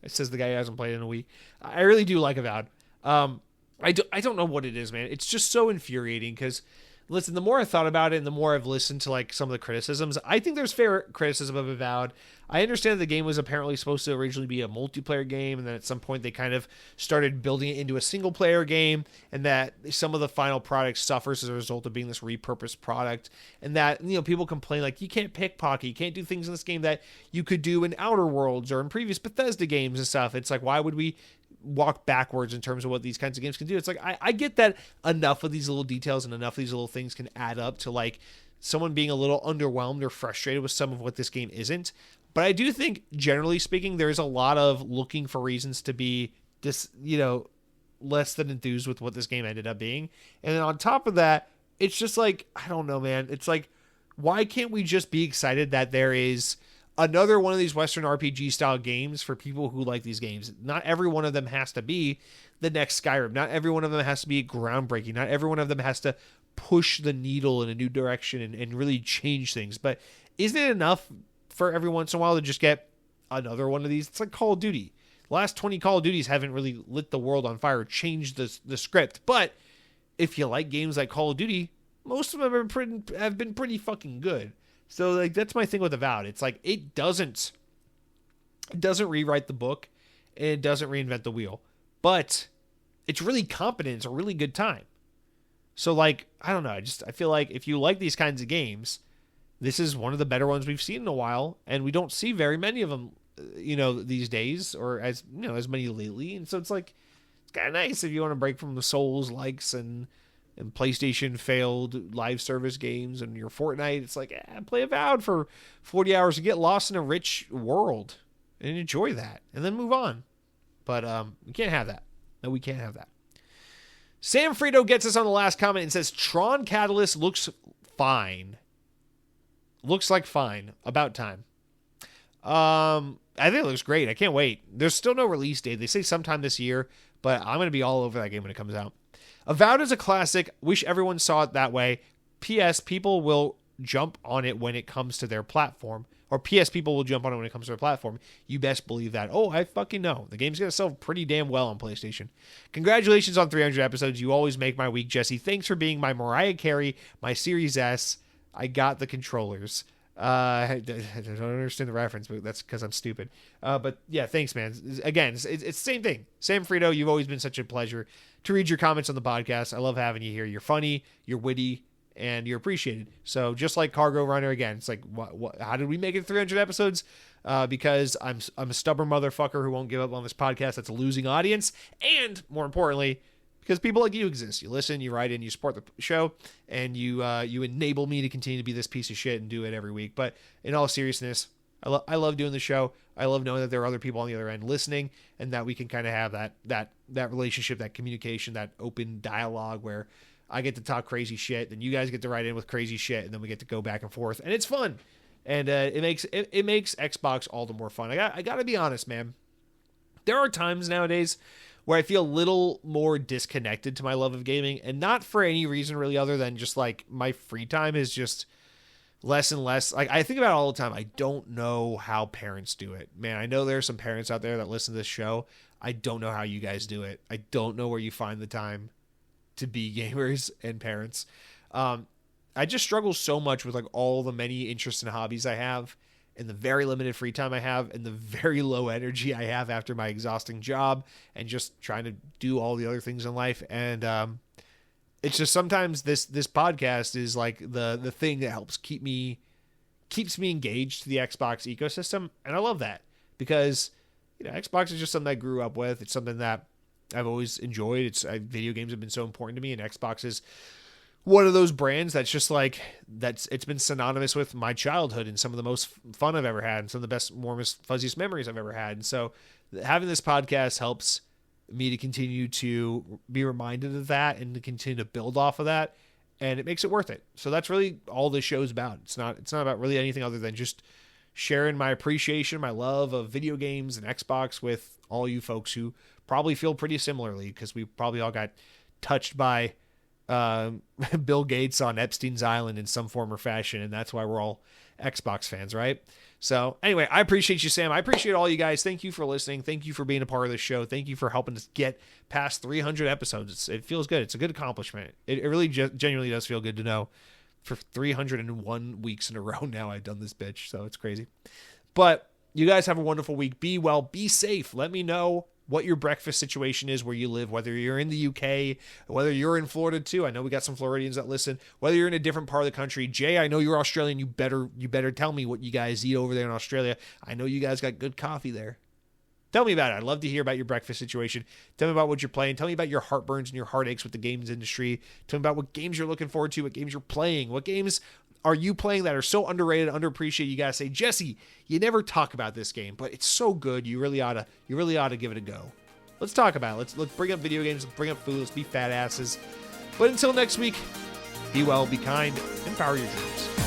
[SPEAKER 1] It says the guy who hasn't played in a week. I really do like Avowed. I don't know what it is, man. It's just so infuriating because, listen, the more I thought about it and the more I've listened to like some of the criticisms, I think there's fair criticism of Avowed. I understand the game was apparently supposed to originally be a multiplayer game, and then at some point they kind of started building it into a single player game, and that some of the final product suffers as a result of being this repurposed product, and that, you know, people complain like you can't pickpocket, you can't do things in this game that you could do in Outer Worlds or in previous Bethesda games and stuff. It's like, why would we walk backwards in terms of what these kinds of games can do? It's like, I get that enough of these little details and enough of these little things can add up to like someone being a little underwhelmed or frustrated with some of what this game isn't. But I do think, generally speaking, there's a lot of looking for reasons to be less than enthused with what this game ended up being. And then on top of that, it's just like, I don't know, man. It's like, why can't we just be excited that there is another one of these Western RPG style games for people who like these games? Not every one of them has to be the next Skyrim. Not every one of them has to be groundbreaking. Not every one of them has to push the needle in a new direction and really change things. But isn't it enough for every once in a while to just get another one of these? It's like Call of Duty. The last 20 Call of Duties haven't really lit the world on fire, changed the script. But if you like games like Call of Duty, most of them have been pretty fucking good. So like that's my thing with Avowed. It's like it doesn't rewrite the book, and it doesn't reinvent the wheel, but it's really competent. It's a really good time. So like I don't know. I feel like if you like these kinds of games, this is one of the better ones we've seen in a while, and we don't see very many of them, these days, or as many lately. And so it's like it's kind of nice if you want to break from the Souls likes and PlayStation failed live service games and your Fortnite. It's like play Avowed for 40 hours and get lost in a rich world and enjoy that, and then move on. But we can't have that. No, we can't have that. Sam Frito gets us on the last comment and says Tron Catalyst looks fine. Looks like fine. About time. I think it looks great. I can't wait. There's still no release date. They say sometime this year, but I'm going to be all over that game when it comes out. Avowed is a classic. Wish everyone saw it that way. P.S. People will jump on it when it comes to their platform. Or P.S. People will jump on it when it comes to their platform. You best believe that. Oh, I fucking know. The game's going to sell pretty damn well on PlayStation. Congratulations on 300 episodes. You always make my week, Jesse. Thanks for being my Mariah Carey, my Series S. I got the controllers. I don't understand the reference, but that's because I'm stupid. But yeah, thanks, man. Again, it's the same thing. Sam Frito, you've always been such a pleasure to read your comments on the podcast. I love having you here. You're funny, you're witty, and you're appreciated. So just like Cargo Runner, again, it's like, how did we make it 300 episodes? Because I'm a stubborn motherfucker who won't give up on this podcast. That's a losing audience. And more importantly, because people like you exist. You listen, you write in, you support the show, and you enable me to continue to be this piece of shit and do it every week. But in all seriousness, I love doing the show. I love knowing that there are other people on the other end listening, and that we can kind of have that relationship, that communication, that open dialogue where I get to talk crazy shit, then you guys get to write in with crazy shit, and then we get to go back and forth, and it's fun. And it makes Xbox all the more fun. I got to be honest, man. There are times nowadays where I feel a little more disconnected to my love of gaming, and not for any reason really other than just like my free time is just less and less. Like I think about it all the time. I don't know how parents do it, man. I know there are some parents out there that listen to this show. I don't know how you guys do it. I don't know where you find the time to be gamers and parents. I just struggle so much with like all the many interests and hobbies I have, and the very limited free time I have, and the very low energy I have after my exhausting job, and just trying to do all the other things in life. And it's just sometimes this podcast is like the thing that helps keeps me engaged to the Xbox ecosystem, and I love that because Xbox is just something I grew up with. It's something that I've always enjoyed. Video games have been so important to me, and Xbox is one of those brands that's just like it's been synonymous with my childhood and some of the most fun I've ever had and some of the best, warmest, fuzziest memories I've ever had. And so having this podcast helps me to continue to be reminded of that and to continue to build off of that, and it makes it worth it. So that's really all this show's about. It's not about really anything other than just sharing my appreciation, my love of video games and Xbox with all you folks who probably feel pretty similarly, because we probably all got touched by Bill Gates on Epstein's Island in some form or fashion, and that's why we're all Xbox fans, right? So anyway, I appreciate you, Sam. I appreciate all you guys. Thank you for listening. Thank you for being a part of this show. Thank you for helping us get past 300 episodes. It feels good. It's a good accomplishment. It really genuinely does feel good to know for 301 weeks in a row now I've done this bitch, so it's crazy. But you guys have a wonderful week. Be well, be safe. Let me know what your breakfast situation is where you live, whether you're in the UK, whether you're in Florida too. I know we got some Floridians that listen. Whether you're in a different part of the country. Jay, I know you're Australian. You better tell me what you guys eat over there in Australia. I know you guys got good coffee there. Tell me about it. I'd love to hear about your breakfast situation. Tell me about what you're playing. Tell me about your heartburns and your heartaches with the games industry. Tell me about what games you're looking forward to, what games you're playing, what games are you playing that are so underrated, underappreciated? You gotta say, Jesse, you never talk about this game, but it's so good. You really ought to give it a go. Let's talk about it. Let's bring up video games. Let's bring up food. Let's be fat asses. But until next week, be well, be kind, and power your dreams.